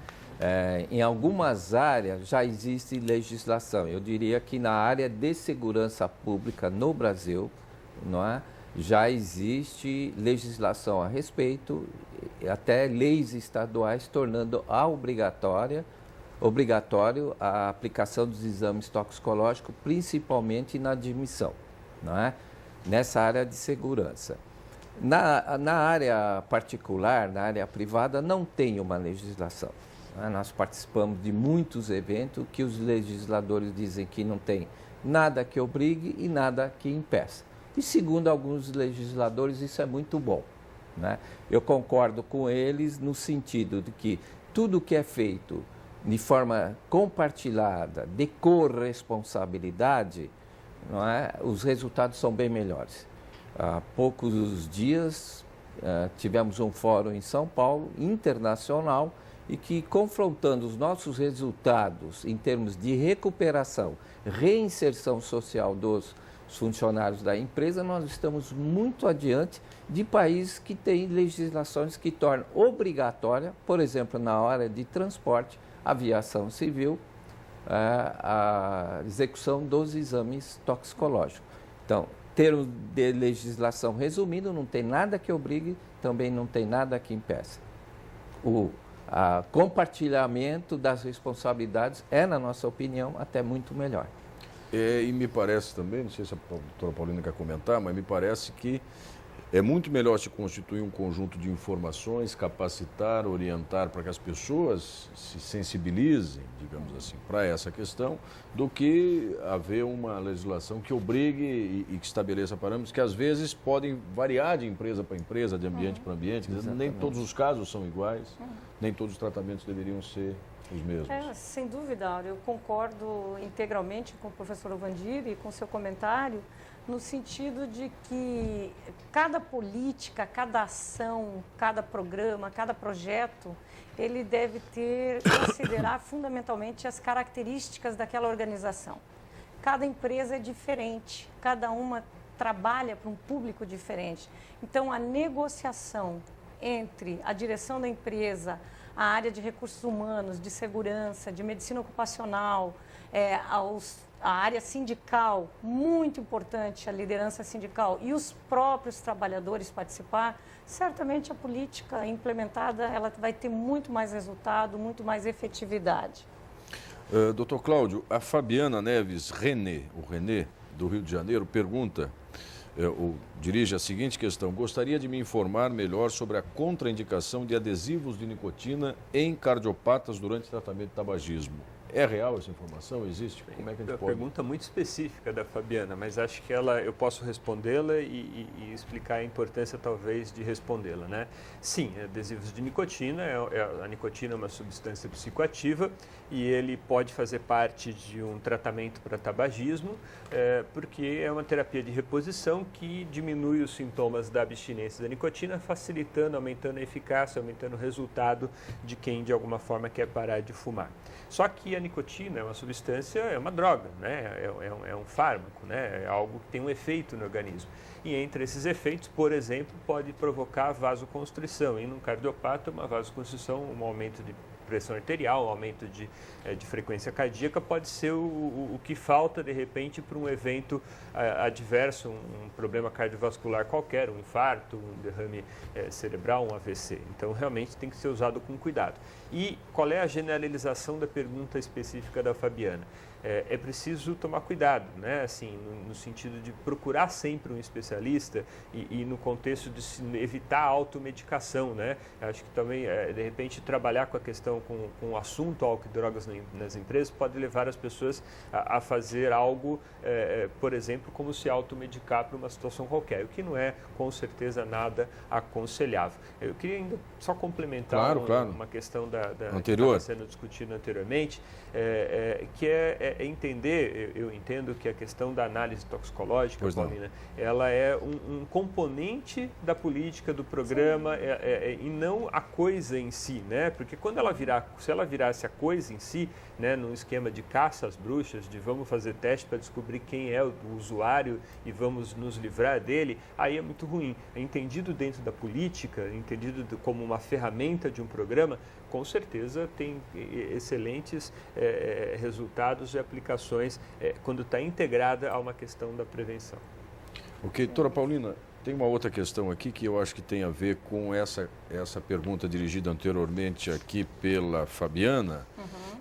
Speaker 4: Em algumas áreas já existe legislação. Eu diria que na área de segurança pública no Brasil, não é? Já existe legislação a respeito, até leis estaduais tornando obrigatório a aplicação dos exames toxicológicos, principalmente na admissão, não é? Nessa área de segurança. Na área particular, na área privada, não tem uma legislação. Não é? Nós participamos de muitos eventos que os legisladores dizem que não tem nada que obrigue e nada que impeça. E segundo alguns legisladores, isso é muito bom, né? Eu concordo com eles no sentido de que tudo que é feito de forma compartilhada, de corresponsabilidade, não é? Os resultados são bem melhores. Há poucos dias tivemos um fórum em São Paulo, internacional, e que, confrontando os nossos resultados em termos de recuperação, reinserção social dos funcionários da empresa, nós estamos muito adiante de países que têm legislações que tornam obrigatória, por exemplo, na hora de transporte, aviação civil, a execução dos exames toxicológicos. Então, termos de legislação resumindo, não tem nada que obrigue, também não tem nada que impeça. O compartilhamento das responsabilidades é, na nossa opinião, até muito melhor.
Speaker 1: E me parece também, não sei se a doutora Paulina quer comentar, mas me parece que É muito melhor se constituir um conjunto de informações, capacitar, orientar para que as pessoas se sensibilizem, digamos assim, para essa questão, do que haver uma legislação que obrigue e que estabeleça parâmetros que às vezes podem variar de empresa para empresa, de ambiente para ambiente. Quer dizer, nem todos os casos são iguais, nem todos os tratamentos deveriam ser os mesmos.
Speaker 2: Sem dúvida, Áureo, eu concordo integralmente com o professor Ovandir e com o seu comentário, no sentido de que cada política, cada ação, cada programa, cada projeto, ele deve considerar fundamentalmente as características daquela organização. Cada empresa é diferente, cada uma trabalha para um público diferente. Então, a negociação entre a direção da empresa, a área de recursos humanos, de segurança, de medicina ocupacional, a área sindical, muito importante, a liderança sindical, e os próprios trabalhadores participar, certamente a política implementada ela vai ter muito mais resultado, muito mais efetividade.
Speaker 1: Doutor Cláudio, a Fabiana Neves René, do Rio de Janeiro, pergunta, dirige a seguinte questão: gostaria de me informar melhor sobre a contraindicação de adesivos de nicotina em cardiopatas durante tratamento de tabagismo. É real essa informação? Existe? Como é que a gente pode?
Speaker 3: Pergunta muito específica da Fabiana, mas acho que eu posso respondê-la e explicar a importância, talvez, de respondê-la, né? Sim, adesivos de nicotina, a nicotina é uma substância psicoativa e ele pode fazer parte de um tratamento para tabagismo, porque é uma terapia de reposição que diminui os sintomas da abstinência da nicotina, facilitando, aumentando a eficácia, aumentando o resultado de quem, de alguma forma, quer parar de fumar. Só que a nicotina é uma substância, é uma droga, né? É um fármaco, né? É algo que tem um efeito no organismo. E entre esses efeitos, por exemplo, pode provocar vasoconstrição. E no cardiopata, uma vasoconstrição, um aumento de pressão arterial, um aumento de frequência cardíaca, pode ser o que falta, de repente, para um evento adverso, um problema cardiovascular qualquer, um infarto, um derrame cerebral, um AVC. Então, realmente tem que ser usado com cuidado. E qual é a generalização da pergunta específica da Fabiana? É preciso tomar cuidado, né? Assim, no sentido de procurar sempre um especialista e no contexto de evitar a automedicação, né? Acho que também, de repente, trabalhar com a questão, com o assunto álcool e drogas nas empresas pode levar as pessoas a fazer algo, por exemplo, como se automedicar para uma situação qualquer, o que não é, com certeza, nada aconselhável. Eu queria ainda só complementar uma questão que estava sendo discutida anteriormente, que é entender, eu entendo que a questão da análise toxicológica, Paulina, ela é um componente da política, do programa, e não a coisa em si, né? Porque se ela virasse a coisa em si, né, num esquema de caça às bruxas, de vamos fazer teste para descobrir quem é o usuário e vamos nos livrar dele, aí é muito ruim. É entendido dentro da política, entendido como uma ferramenta de um programa, com certeza tem excelentes resultados e aplicações quando está integrada a uma questão da prevenção.
Speaker 1: Ok, doutora Paulina, tem uma outra questão aqui que eu acho que tem a ver com essa pergunta dirigida anteriormente aqui pela Fabiana,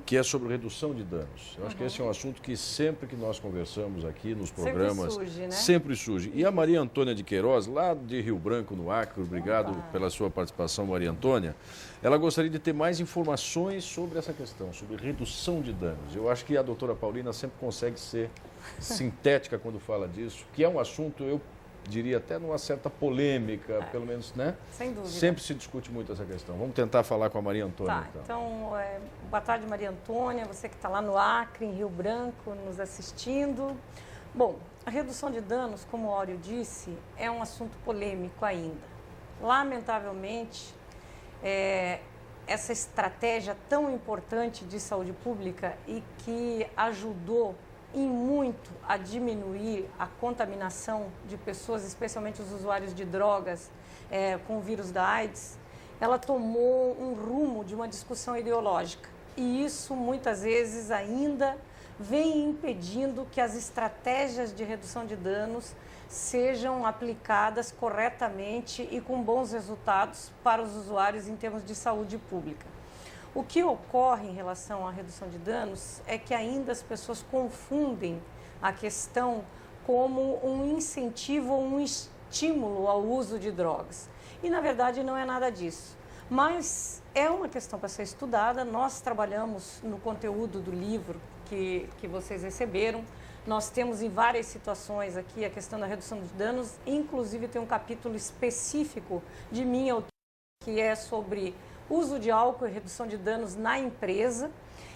Speaker 1: que é sobre redução de danos. Eu acho que esse é um assunto que sempre que nós conversamos aqui nos programas, sempre surge. E a Maria Antônia de Queiroz, lá de Rio Branco, no Acre, obrigado pela sua participação, Maria Antônia, ela gostaria de ter mais informações sobre essa questão, sobre redução de danos. Eu acho que a doutora Paulina sempre consegue ser sintética quando fala disso, que é um assunto, eu diria até numa certa polêmica, pelo menos, né?
Speaker 2: Sem dúvida.
Speaker 1: Sempre se discute muito essa questão. Vamos tentar falar com a Maria Antônia.
Speaker 2: Então boa tarde, Maria Antônia, você que está lá no Acre, em Rio Branco, nos assistindo. Bom, a redução de danos, como o Áureo disse, é um assunto polêmico ainda. Lamentavelmente, essa estratégia tão importante de saúde pública e que ajudou em muito a diminuir a contaminação de pessoas, especialmente os usuários de drogas com o vírus da AIDS, ela tomou um rumo de uma discussão ideológica. E isso, muitas vezes, ainda vem impedindo que as estratégias de redução de danos sejam aplicadas corretamente e com bons resultados para os usuários em termos de saúde pública. O que ocorre em relação à redução de danos é que ainda as pessoas confundem a questão como um incentivo ou um estímulo ao uso de drogas. E, na verdade, não é nada disso. Mas é uma questão para ser estudada. Nós trabalhamos no conteúdo do livro que vocês receberam. Nós temos em várias situações aqui a questão da redução de danos. Inclusive, tem um capítulo específico de minha autoria, que é sobre uso de álcool e redução de danos na empresa.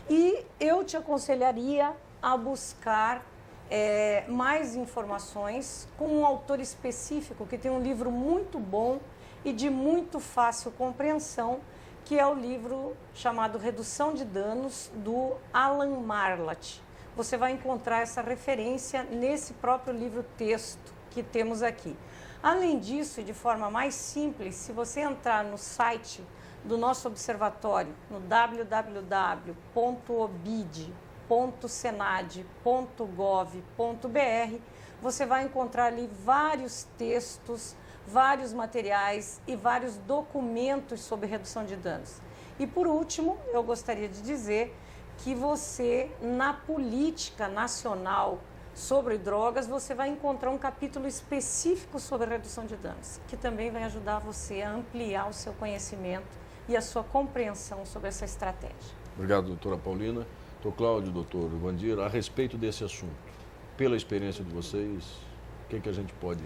Speaker 2: E eu te aconselharia a buscar mais informações com um autor específico que tem um livro muito bom e de muito fácil compreensão, que é o livro chamado Redução de Danos, do Alan Marlatt. Você vai encontrar essa referência nesse próprio livro-texto que temos aqui. Além disso, de forma mais simples, se você entrar no site do nosso observatório, no www.obid.senad.gov.br, você vai encontrar ali vários textos, vários materiais e vários documentos sobre redução de danos. E por último, eu gostaria de dizer que você, na política nacional sobre drogas, você vai encontrar um capítulo específico sobre redução de danos, que também vai ajudar você a ampliar o seu conhecimento e a sua compreensão sobre essa estratégia.
Speaker 1: Obrigado, doutora Paulina. Doutor Cláudio, doutor Vandir, a respeito desse assunto, pela experiência de vocês, o que a gente pode...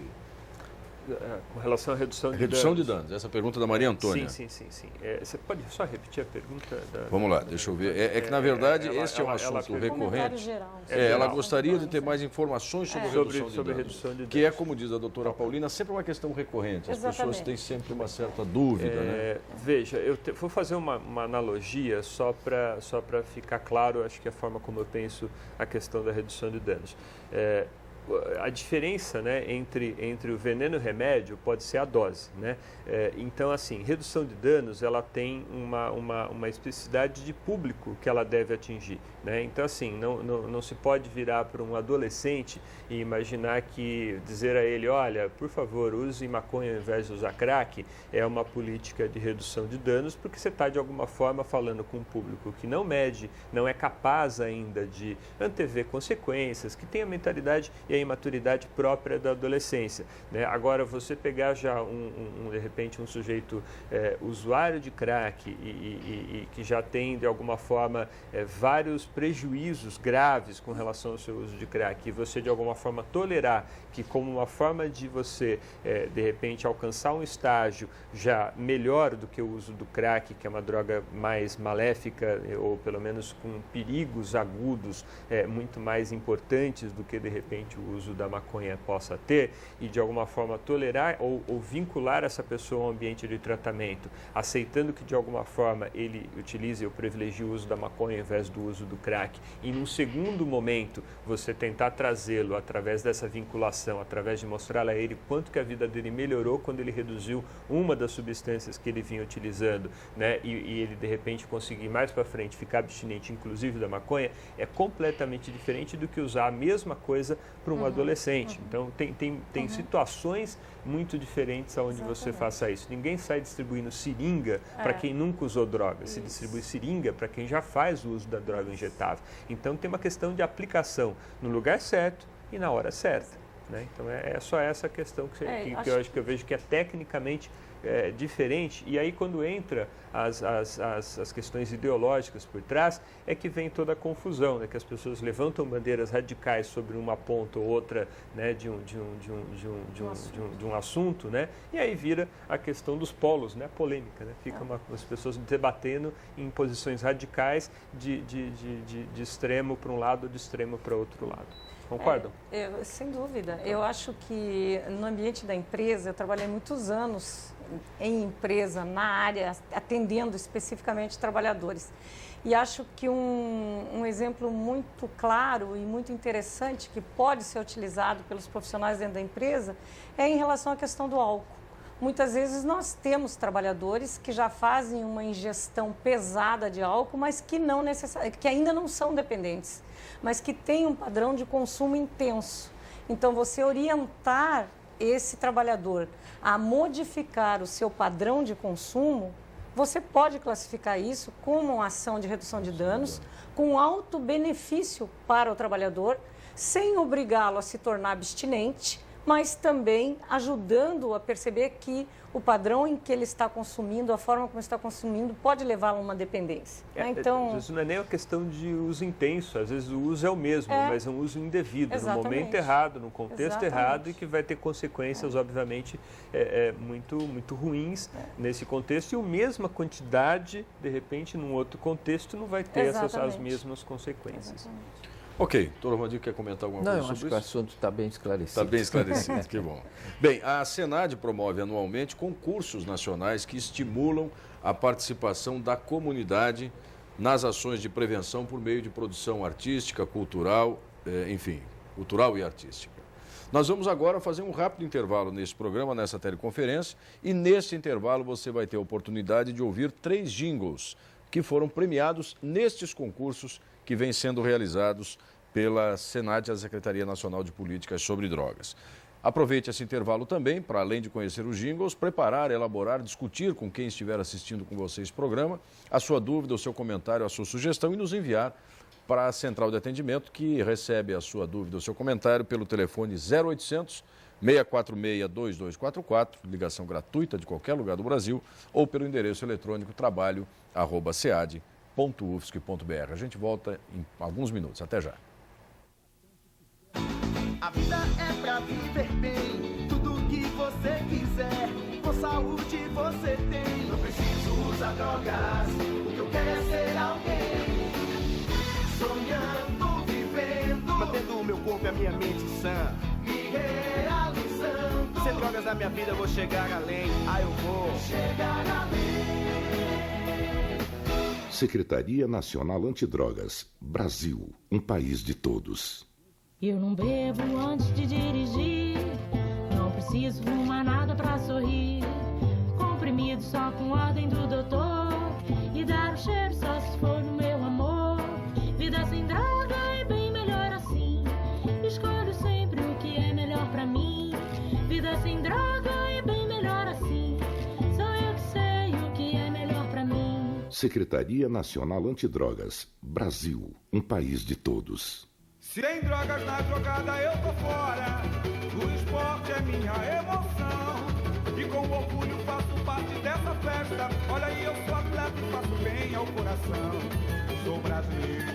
Speaker 3: Com relação à redução de danos.
Speaker 1: Redução de danos, essa pergunta da Maria Antônia.
Speaker 3: Sim. Você pode só repetir a pergunta?
Speaker 1: Vamos lá, deixa eu ver. É que, na verdade, este é um assunto recorrente. Ela gostaria de ter mais informações sobre redução de danos. Que é, como diz a doutora Paulina, sempre uma questão recorrente. As pessoas têm sempre uma certa dúvida, né?
Speaker 3: Veja, vou fazer uma analogia só para ficar claro, acho que a forma como eu penso a questão da redução de danos. A diferença, né, entre o veneno e o remédio pode ser a dose, né? Então, assim, redução de danos, ela tem uma especificidade de público que ela deve atingir, né? Então, assim, não se pode virar para um adolescente e imaginar que dizer a ele, olha, por favor, use maconha ao invés de usar crack, é uma política de redução de danos, porque você está, de alguma forma, falando com um público que não mede, não é capaz ainda de antever consequências, que tem a mentalidade e a imaturidade própria da adolescência, né? Agora, você pegar já de repente, um sujeito usuário de crack e que já tem, de alguma forma, vários prejuízos graves com relação ao seu uso de crack, e você, de alguma forma, tolerar que, como uma forma de você, de repente, alcançar um estágio já melhor do que o uso do crack, que é uma droga mais maléfica, ou pelo menos com perigos agudos muito mais importantes do que, de repente, o uso da maconha possa ter, e de alguma forma tolerar ou vincular essa pessoa ao ambiente de tratamento, aceitando que de alguma forma ele utilize ou privilegie o uso da maconha ao invés do uso do crack, e num segundo momento você tentar trazê-lo através dessa vinculação, através de mostrar a ele quanto que a vida dele melhorou quando ele reduziu uma das substâncias que ele vinha utilizando, né, e ele de repente conseguir mais para frente ficar abstinente inclusive da maconha, é completamente diferente do que usar a mesma coisa para um adolescente. Então tem situações muito diferentes onde você faça isso. Ninguém sai distribuindo seringa para quem nunca usou droga. Se distribui seringa para quem já faz o uso da droga injetável. Então tem uma questão de aplicação no lugar certo e na hora certa, né? Então é só essa questão que eu acho que eu vejo que é tecnicamente diferente. E aí, quando entra as questões ideológicas por trás, é que vem toda a confusão, né? Que as pessoas levantam bandeiras radicais sobre uma ponta ou outra, né, de um assunto, né? E aí vira a questão dos polos, né? A polêmica, né? Fica as pessoas debatendo em posições radicais de extremo para um lado ou de extremo para outro lado. Concordam?
Speaker 2: Sem dúvida. Eu acho que no ambiente da empresa, eu trabalhei muitos anos em empresa, na área, atendendo especificamente trabalhadores. E acho que um exemplo muito claro e muito interessante que pode ser utilizado pelos profissionais dentro da empresa é em relação à questão do álcool. Muitas vezes nós temos trabalhadores que já fazem uma ingestão pesada de álcool, mas que ainda não são dependentes, mas que têm um padrão de consumo intenso. Então, você orientar esse trabalhador a modificar o seu padrão de consumo, você pode classificar isso como uma ação de redução de danos, com alto benefício para o trabalhador, sem obrigá-lo a se tornar abstinente, mas também ajudando a perceber que o padrão em que ele está consumindo, a forma como está consumindo, pode levá-lo a uma dependência.
Speaker 3: Então, isso não é nem uma questão de uso intenso, às vezes o uso é o mesmo, mas é um uso indevido, no momento errado, no contexto errado, e que vai ter consequências, obviamente, muito ruins nesse contexto, e a mesma quantidade, de repente, num outro contexto, não vai ter as mesmas consequências.
Speaker 1: Ok, doutor Romandir, quer comentar alguma coisa sobre isso?
Speaker 4: Não, acho que o assunto está bem esclarecido.
Speaker 1: Está bem esclarecido, que bom. Bem, a Senad promove anualmente concursos nacionais que estimulam a participação da comunidade nas ações de prevenção por meio de produção artística, cultural, cultural e artística. Nós vamos agora fazer um rápido intervalo nesse programa, nessa teleconferência, e nesse intervalo você vai ter a oportunidade de ouvir 3 jingles que foram premiados nestes concursos que vêm sendo realizados pela Senad, a Secretaria Nacional de Políticas sobre Drogas. Aproveite esse intervalo também para, além de conhecer os jingles, preparar, elaborar, discutir com quem estiver assistindo com você esse programa, a sua dúvida, o seu comentário, a sua sugestão e nos enviar para a Central de Atendimento, que recebe a sua dúvida, o seu comentário pelo telefone 0800 646 2244, ligação gratuita de qualquer lugar do Brasil, ou pelo endereço eletrônico trabalho@cead.ufsc.br. A gente volta em alguns minutos. Até já.
Speaker 12: A vida é pra viver bem, tudo que você quiser, com saúde você tem. Não preciso usar drogas, o que eu quero é ser alguém. Sonhando, vivendo, mantendo o meu corpo e a minha mente sã, me realizando. Sem drogas na minha vida eu vou chegar além, eu vou chegar além.
Speaker 13: Secretaria Nacional Antidrogas, Brasil, um país de todos.
Speaker 14: Eu não bebo antes de dirigir, não preciso fumar nada pra sorrir. Comprimido só com ordem do doutor, e dar o cheiro só se for no meu amor. Vida sem droga é bem melhor assim, escolho sempre o que é melhor pra mim. Vida sem droga é bem melhor assim, sou eu que sei o que é melhor pra mim.
Speaker 13: Secretaria Nacional Antidrogas, Brasil, um país de todos.
Speaker 12: Sem drogas na jogada eu tô fora, o esporte é minha emoção, e com orgulho faço parte dessa festa. Olha aí, eu sou atleta e faço bem ao coração. Sou brasileiro,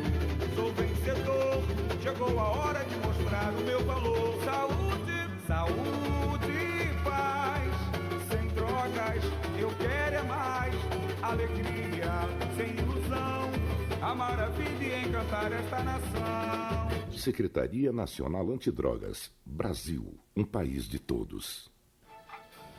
Speaker 12: sou vencedor, chegou a hora de mostrar o meu valor. Saúde, saúde e paz, sem drogas eu quero é mais. Alegria, sem ilusão, amar a vida e encantar esta nação.
Speaker 13: Secretaria Nacional Antidrogas, Brasil, um país de todos.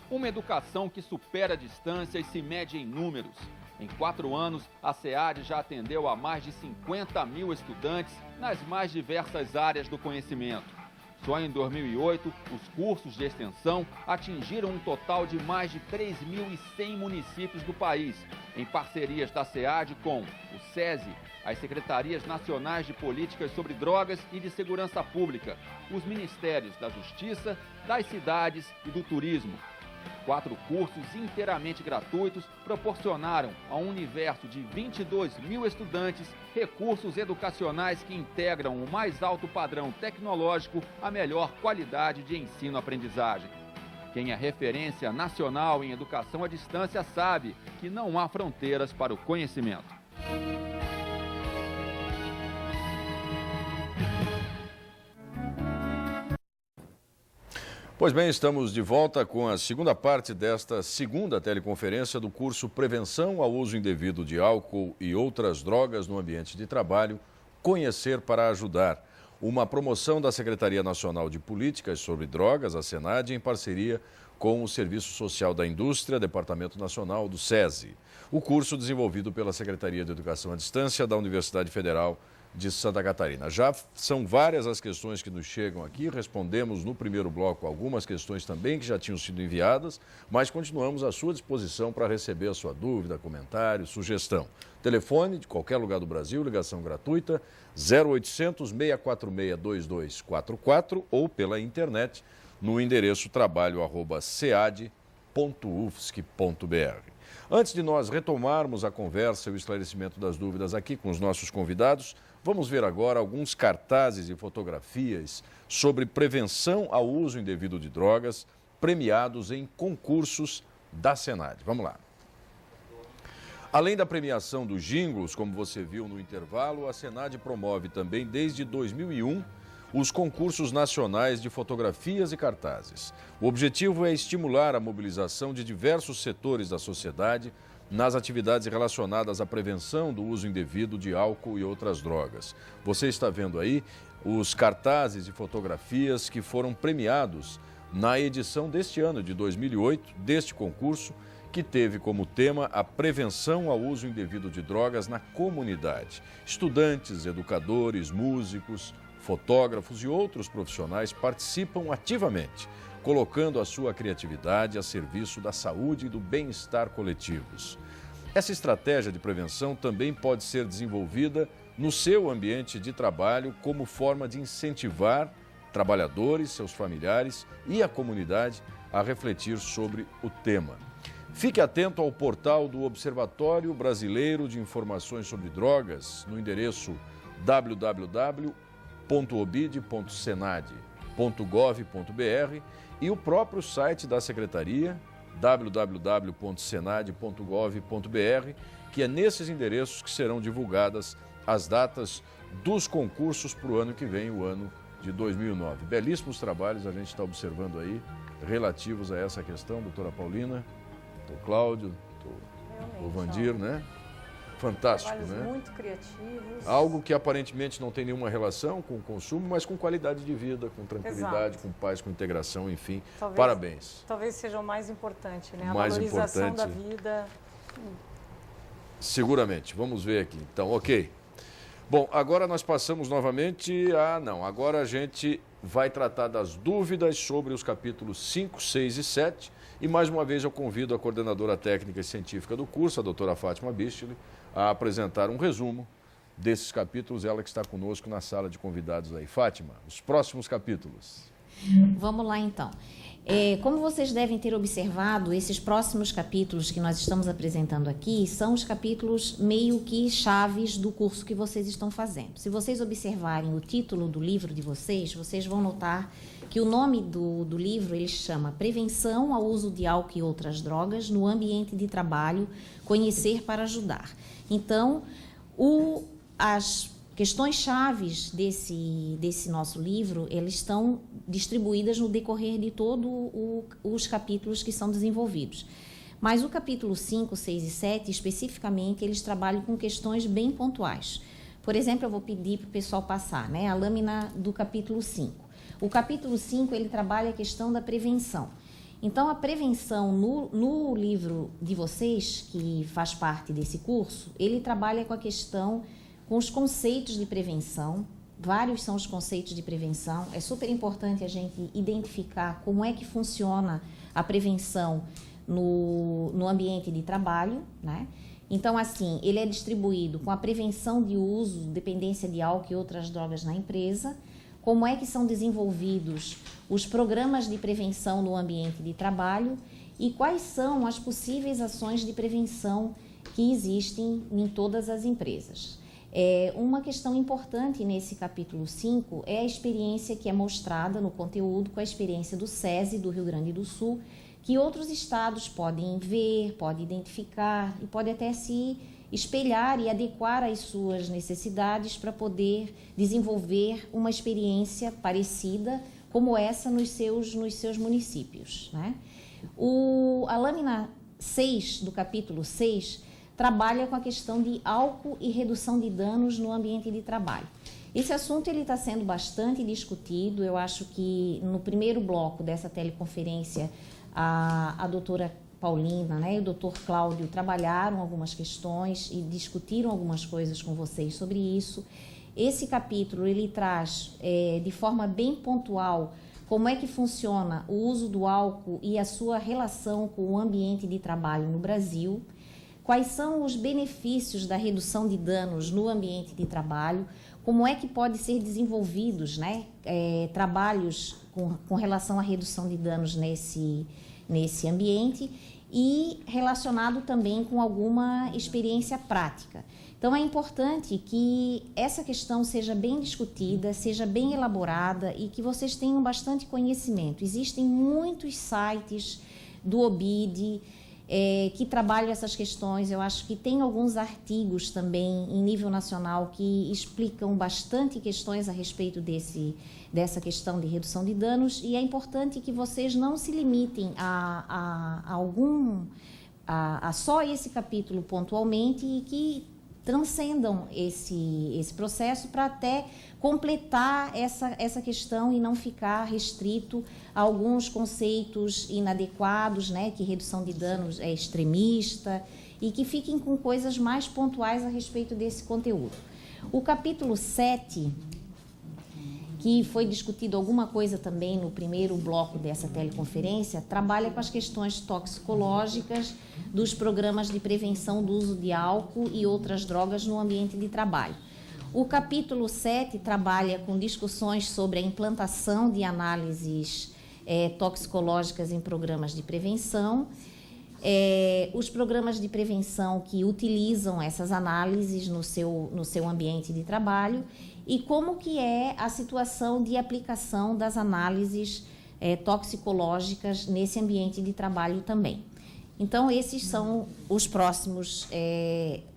Speaker 5: Uma educação que supera a distância e se mede em números. Em 4 anos, a SEAD já atendeu a mais de 50 mil estudantes nas mais diversas áreas do conhecimento. Só em 2008, os cursos de extensão atingiram um total de mais de 3.100 municípios do país, em parcerias da SEAD com o SESI, as Secretarias Nacionais de Políticas sobre Drogas e de Segurança Pública, os Ministérios da Justiça, das Cidades e do Turismo. 4 cursos inteiramente gratuitos proporcionaram a um universo de 22 mil estudantes recursos educacionais que integram o mais alto padrão tecnológico à melhor qualidade de ensino-aprendizagem. Quem é referência nacional em educação à distância sabe que não há fronteiras para o conhecimento.
Speaker 1: Pois bem, estamos de volta com a segunda parte desta segunda teleconferência do curso Prevenção ao Uso Indevido de Álcool e Outras Drogas no Ambiente de Trabalho, Conhecer para Ajudar. Uma promoção da Secretaria Nacional de Políticas sobre Drogas, a Senad, em parceria com o Serviço Social da Indústria, Departamento Nacional do SESI. O curso desenvolvido pela Secretaria de Educação à Distância da Universidade Federal de Santa Catarina. Já são várias as questões que nos chegam aqui, respondemos no primeiro bloco algumas questões também que já tinham sido enviadas, mas continuamos à sua disposição para receber a sua dúvida, comentário, sugestão. Telefone de qualquer lugar do Brasil, ligação gratuita, 0800 646 2244 ou pela internet no endereço trabalho@cead.ufsc.br. Antes de nós retomarmos a conversa e o esclarecimento das dúvidas aqui com os nossos convidados, Vamos ver agora alguns cartazes e fotografias sobre prevenção ao uso indevido de drogas, premiados em concursos da Senad. Vamos lá. Além da premiação dos jingles, como você viu no intervalo, a Senad promove também, desde 2001, os concursos nacionais de fotografias e cartazes. O objetivo é estimular a mobilização de diversos setores da sociedade nas atividades relacionadas à prevenção do uso indevido de álcool e outras drogas. Você está vendo aí os cartazes e fotografias que foram premiados na edição deste ano, de 2008, deste concurso, que teve como tema a prevenção ao uso indevido de drogas na comunidade. Estudantes, educadores, músicos, fotógrafos e outros profissionais participam ativamente, colocando a sua criatividade a serviço da saúde e do bem-estar coletivos. Essa estratégia de prevenção também pode ser desenvolvida no seu ambiente de trabalho como forma de incentivar trabalhadores, seus familiares e a comunidade a refletir sobre o tema. Fique atento ao portal do Observatório Brasileiro de Informações sobre Drogas, no endereço www.obid.senad.gov.br e o próprio site da Secretaria, www.senad.gov.br, que é nesses endereços que serão divulgadas as datas dos concursos para o ano que vem, o ano de 2009. Belíssimos trabalhos a gente está observando aí, relativos a essa questão, doutora Paulina, doutor Cláudio, doutor Vandir, né? Fantástico,
Speaker 2: trabalhos
Speaker 1: né?
Speaker 2: Muito criativos.
Speaker 1: Algo que aparentemente não tem nenhuma relação com o consumo, mas com qualidade de vida, com tranquilidade,
Speaker 2: Exato.
Speaker 1: com paz, com integração, enfim.
Speaker 2: Talvez,
Speaker 1: parabéns.
Speaker 2: Talvez seja o mais importante, né? A
Speaker 1: Mais
Speaker 2: valorização
Speaker 1: importante.
Speaker 2: da vida.
Speaker 1: Seguramente. Vamos ver aqui. Então, ok. Bom, agora nós passamos novamente a... Não, agora a gente vai tratar das dúvidas sobre os capítulos 5, 6 e 7. E mais uma vez eu convido a coordenadora técnica e científica do curso, a doutora Fátima Bicheli, a apresentar um resumo desses capítulos, ela que está conosco na sala de convidados aí. Fátima, os próximos capítulos.
Speaker 10: Vamos lá, então. Como vocês devem ter observado, esses próximos capítulos que nós estamos apresentando aqui são os capítulos meio que chaves do curso que vocês estão fazendo. Se vocês observarem o título do livro de vocês, vocês vão notar que o nome do livro ele chama Prevenção ao Uso de Álcool e Outras Drogas no Ambiente de Trabalho, Conhecer para Ajudar. Então, as questões chaves desse nosso livro, eles estão distribuídas no decorrer de todos os capítulos que são desenvolvidos. Mas o capítulo 5, 6 e 7, especificamente, eles trabalham com questões bem pontuais. Por exemplo, eu vou pedir para o pessoal passar, né, a lâmina do capítulo 5. O capítulo 5, ele trabalha a questão da prevenção. Então, a prevenção no livro de vocês, que faz parte desse curso, ele trabalha com a questão, com os conceitos de prevenção. Vários são os conceitos de prevenção. É super importante a gente identificar como é que funciona a prevenção no ambiente de trabalho, né? Então, assim, ele é distribuído com a prevenção de uso, dependência de álcool e outras drogas na empresa, como é que são desenvolvidos os programas de prevenção no ambiente de trabalho e quais são as possíveis ações de prevenção que existem em todas as empresas. Uma questão importante nesse capítulo 5 é a experiência que é mostrada no conteúdo com a experiência do SESI do Rio Grande do Sul, que outros estados podem ver, podem identificar e podem até se espelhar e adequar às suas necessidades para poder desenvolver uma experiência parecida como essa nos seus municípios, né? A lâmina 6 do capítulo 6 trabalha com a questão de álcool e redução de danos no ambiente de trabalho. Esse assunto está sendo bastante discutido. Eu acho que no primeiro bloco dessa teleconferência, a doutora Paulina, né, e o doutor Cláudio trabalharam algumas questões e discutiram algumas coisas com vocês sobre isso. Esse capítulo ele traz de forma bem pontual como é que funciona o uso do álcool e a sua relação com o ambiente de trabalho no Brasil, quais são os benefícios da redução de danos no ambiente de trabalho, como é que pode ser desenvolvidos, né, trabalhos com relação à redução de danos nesse ambiente e relacionado também com alguma experiência prática. Então, é importante que essa questão seja bem discutida, seja bem elaborada e que vocês tenham bastante conhecimento. Existem muitos sites do OBID que trabalham essas questões. Eu acho que tem alguns artigos também em nível nacional que explicam bastante questões a respeito dessa questão de redução de danos, e é importante que vocês não se limitem a só esse capítulo pontualmente e que transcendam esse processo para até completar essa questão e não ficar restrito a alguns conceitos inadequados, né, que redução de danos é extremista, e que fiquem com coisas mais pontuais a respeito desse conteúdo. O capítulo 7, que foi discutido alguma coisa também no primeiro bloco dessa teleconferência, trabalha com as questões toxicológicas dos programas de prevenção do uso de álcool e outras drogas no ambiente de trabalho. O capítulo 7 trabalha com discussões sobre a implantação de análises toxicológicas em programas de prevenção, os programas de prevenção que utilizam essas análises no seu ambiente de trabalho e como que é a situação de aplicação das análises toxicológicas nesse ambiente de trabalho também. Então, esses são os próximos,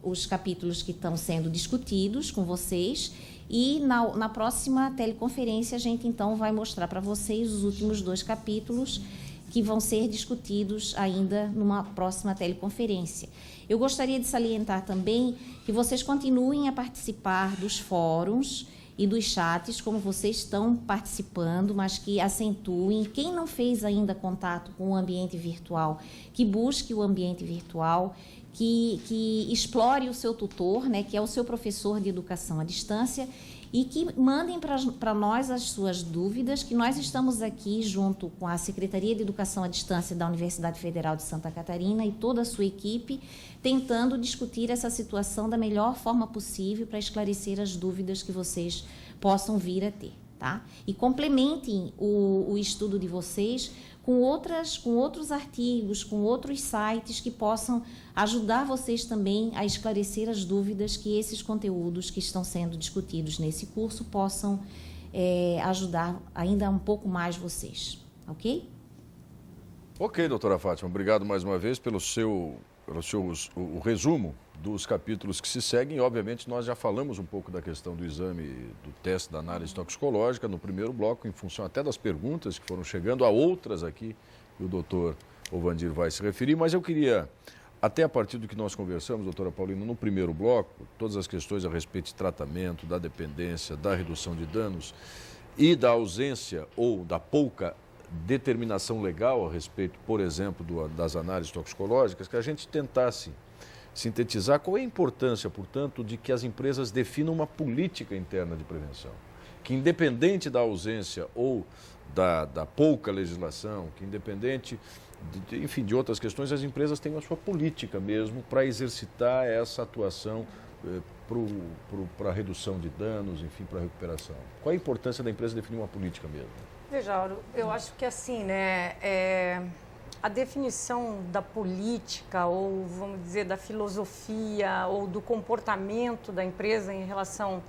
Speaker 10: os capítulos que estão sendo discutidos com vocês, e na próxima teleconferência a gente então vai mostrar para vocês os últimos 2 capítulos que vão ser discutidos ainda numa próxima teleconferência. Eu gostaria de salientar também que vocês continuem a participar dos fóruns e dos chats, como vocês estão participando, mas que acentuem. Quem não fez ainda contato com o ambiente virtual, que busque o ambiente virtual, que explore o seu tutor, né, que é o seu professor de educação à distância, e que mandem para nós as suas dúvidas, que nós estamos aqui junto com a Secretaria de Educação à Distância da Universidade Federal de Santa Catarina e toda a sua equipe, tentando discutir essa situação da melhor forma possível para esclarecer as dúvidas que vocês possam vir a ter, tá? E complementem o estudo de vocês com outros artigos, com outros sites que possam ajudar vocês também a esclarecer as dúvidas que esses conteúdos que estão sendo discutidos nesse curso possam ajudar ainda um pouco mais vocês, ok?
Speaker 1: Ok, doutora Fátima, obrigado mais uma vez pelo o resumo dos capítulos que se seguem. Obviamente, nós já falamos um pouco da questão do exame, do teste da análise toxicológica no primeiro bloco, em função até das perguntas que foram chegando, há outras aqui que o doutor Ovandir vai se referir, mas eu queria, até a partir do que nós conversamos, doutora Paulina, no primeiro bloco, todas as questões a respeito de tratamento, da dependência, da redução de danos e da ausência ou da pouca determinação legal a respeito, por exemplo, das análises toxicológicas, que a gente tentasse sintetizar qual é a importância, portanto, de que as empresas definam uma política interna de prevenção, que independente da ausência ou da pouca legislação, que independente, de outras questões, as empresas tenham a sua política mesmo para exercitar essa atuação para a redução de danos, enfim, para a recuperação. Qual a importância da empresa definir uma política mesmo?
Speaker 2: Veja, Auro, eu acho que assim, né, a definição da política ou, vamos dizer, da filosofia ou do comportamento da empresa em relação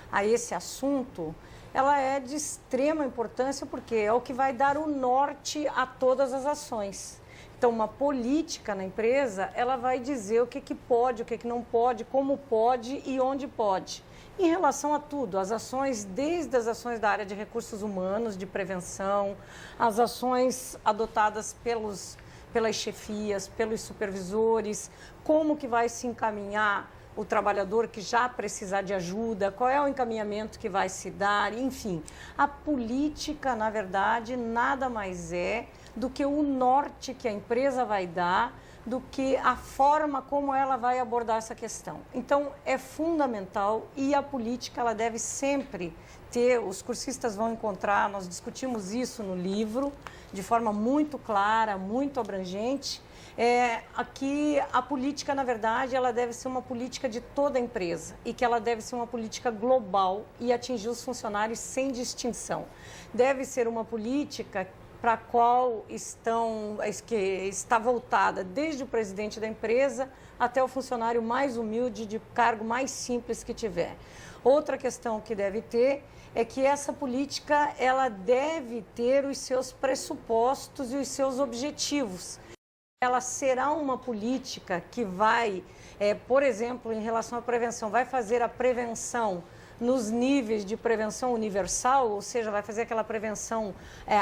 Speaker 2: a esse assunto, ela é de extrema importância porque é o que vai dar o norte a todas as ações. Então, uma política na empresa, ela vai dizer o que pode, o que não pode, como pode e onde pode. Em relação a tudo, as ações, desde as ações da área de recursos humanos, de prevenção, as ações adotadas pelas chefias, pelos supervisores, como que vai se encaminhar o trabalhador que já precisar de ajuda, qual é o encaminhamento que vai se dar, enfim. A política, na verdade, nada mais é do que o norte que a empresa vai dar, do que a forma como ela vai abordar essa questão. Então, é fundamental e a política ela deve sempre ter, os cursistas vão encontrar, nós discutimos isso no livro, de forma muito clara, muito abrangente. Aqui a política, na verdade, ela deve ser uma política de toda a empresa e que ela deve ser uma política global e atingir os funcionários sem distinção. Deve ser uma política para a qual está voltada desde o presidente da empresa até o funcionário mais humilde, de cargo mais simples que tiver. Outra questão que deve ter é que essa política ela deve ter os seus pressupostos e os seus objetivos. Ela será uma política que vai, por exemplo, em relação à prevenção, vai fazer a prevenção nos níveis de prevenção universal, ou seja, vai fazer aquela prevenção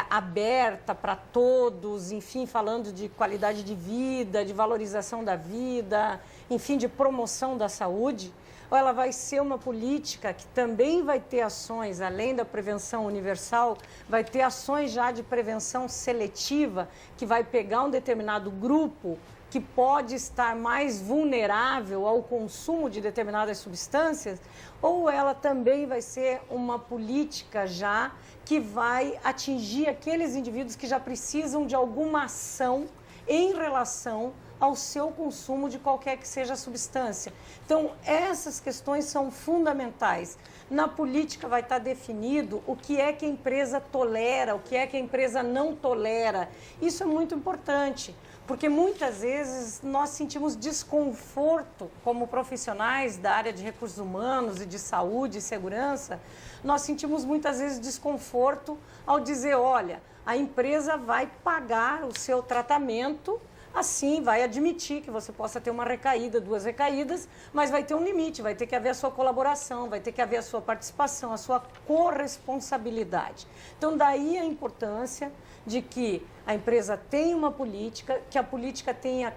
Speaker 2: aberta para todos, enfim, falando de qualidade de vida, de valorização da vida, enfim, de promoção da saúde, ou ela vai ser uma política que também vai ter ações, além da prevenção universal, vai ter ações já de prevenção seletiva, que vai pegar um determinado grupo que pode estar mais vulnerável ao consumo de determinadas substâncias, ou ela também vai ser uma política já que vai atingir aqueles indivíduos que já precisam de alguma ação em relação ao seu consumo de qualquer que seja a substância. Então, essas questões são fundamentais. Na política vai estar definido o que é que a empresa tolera, o que é que a empresa não tolera. Isso é muito importante, porque muitas vezes nós sentimos desconforto como profissionais da área de recursos humanos e de saúde e segurança, nós sentimos muitas vezes desconforto ao dizer, olha, a empresa vai pagar o seu tratamento, assim, vai admitir que você possa ter uma recaída, 2 recaídas, mas vai ter um limite, vai ter que haver a sua colaboração, vai ter que haver a sua participação, a sua corresponsabilidade. Então, daí a importância de que a empresa tenha uma política, que a política tenha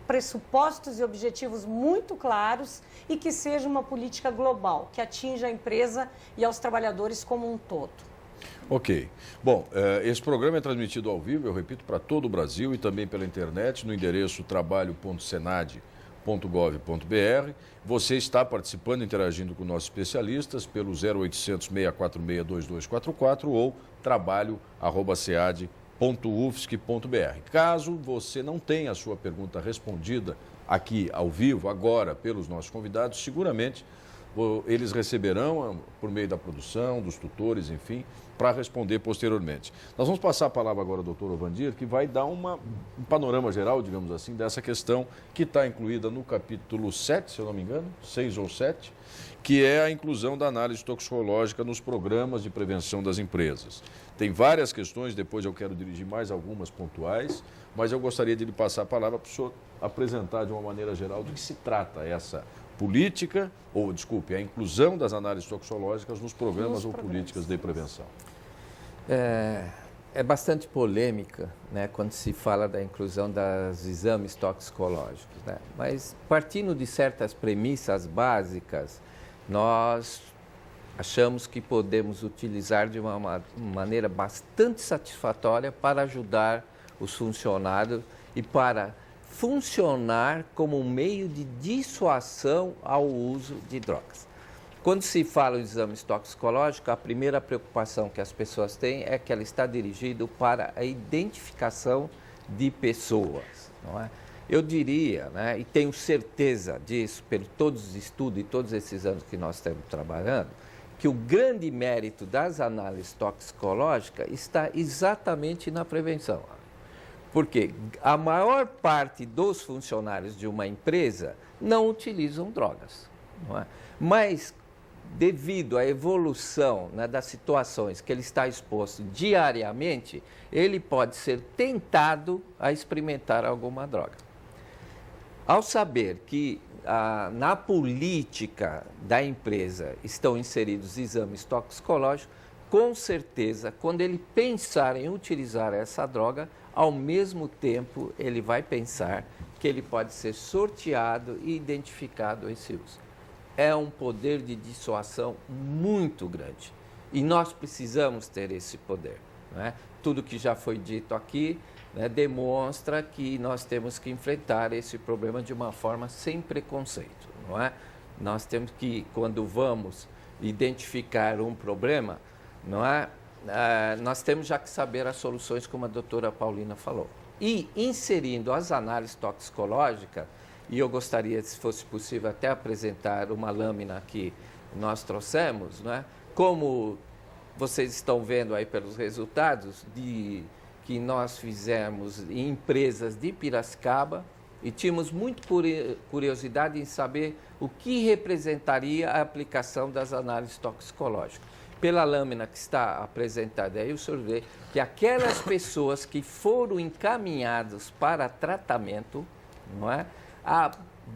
Speaker 2: pressupostos e objetivos muito claros e que seja uma política global, que atinja a empresa e aos trabalhadores como um todo.
Speaker 1: Ok. Bom, esse programa é transmitido ao vivo, eu repito, para todo o Brasil e também pela internet, no endereço trabalho.senad.gov.br. Você está participando, interagindo com nossos especialistas pelo 0800 646 2244 ou trabalho@cead.ufsc.br. Caso você não tenha a sua pergunta respondida aqui ao vivo, agora, pelos nossos convidados, seguramente eles receberão, por meio da produção, dos tutores, enfim, para responder posteriormente. Nós vamos passar a palavra agora ao doutor Ovandir, que vai dar um panorama geral, digamos assim, dessa questão que está incluída no capítulo 7, se eu não me engano, 6 ou 7, que é a inclusão da análise toxicológica nos programas de prevenção das empresas. Tem várias questões, depois eu quero dirigir mais algumas pontuais, mas eu gostaria de lhe passar a palavra para o senhor apresentar de uma maneira geral do que se trata essa política, ou, desculpe, a inclusão das análises toxicológicas nos programas ou políticas de prevenção.
Speaker 4: É bastante polêmica, né, quando se fala da inclusão dos exames toxicológicos, né? Mas partindo de certas premissas básicas, nós achamos que podemos utilizar de uma maneira bastante satisfatória para ajudar os funcionários e para funcionar como um meio de dissuasão ao uso de drogas. Quando se fala em exames toxicológicos, a primeira preocupação que as pessoas têm é que ela está dirigida para a identificação de pessoas, não é? Eu diria, né, e tenho certeza disso, por todos os estudos e todos esses anos que nós estamos trabalhando, que o grande mérito das análises toxicológicas está exatamente na prevenção. Porque a maior parte dos funcionários de uma empresa não utilizam drogas, não é? Mas, devido à evolução, né, das situações que ele está exposto diariamente, ele pode ser tentado a experimentar alguma droga. Ao saber que na política da empresa estão inseridos exames toxicológicos, com certeza, quando ele pensar em utilizar essa droga, ao mesmo tempo ele vai pensar que ele pode ser sorteado e identificado esse uso. É um poder de dissuasão muito grande e nós precisamos ter esse poder, não é? Tudo que já foi dito aqui, né, demonstra que nós temos que enfrentar esse problema de uma forma sem preconceito, não é? Nós temos que, quando vamos identificar um problema, não é? Nós temos já que saber as soluções, como a doutora Paulina falou. E inserindo as análises toxicológicas, e eu gostaria, se fosse possível, até apresentar uma lâmina que nós trouxemos, não é? Como vocês estão vendo aí pelos resultados, que que nós fizemos em empresas de Piracicaba e tínhamos muito curiosidade em saber o que representaria a aplicação das análises toxicológicas. Pela lâmina que está apresentada aí, o senhor vê que aquelas pessoas que foram encaminhadas para tratamento, não é? A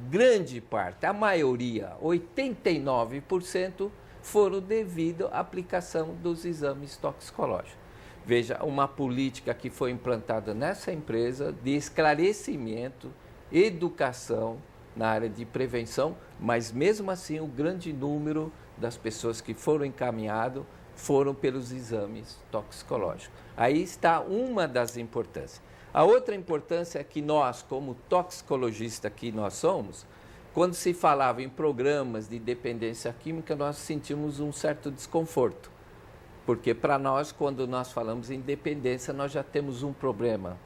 Speaker 4: grande parte, a maioria, 89%, foram devido à aplicação dos exames toxicológicos. Veja, uma política que foi implantada nessa empresa de esclarecimento, educação na área de prevenção, mas mesmo assim o grande número das pessoas que foram encaminhadas foram pelos exames toxicológicos. Aí está uma das importâncias. A outra importância é que nós, como toxicologistas que nós somos, quando se falava em programas de dependência química, nós sentimos um certo desconforto. Porque para nós, quando nós falamos em dependência, nós já temos um problema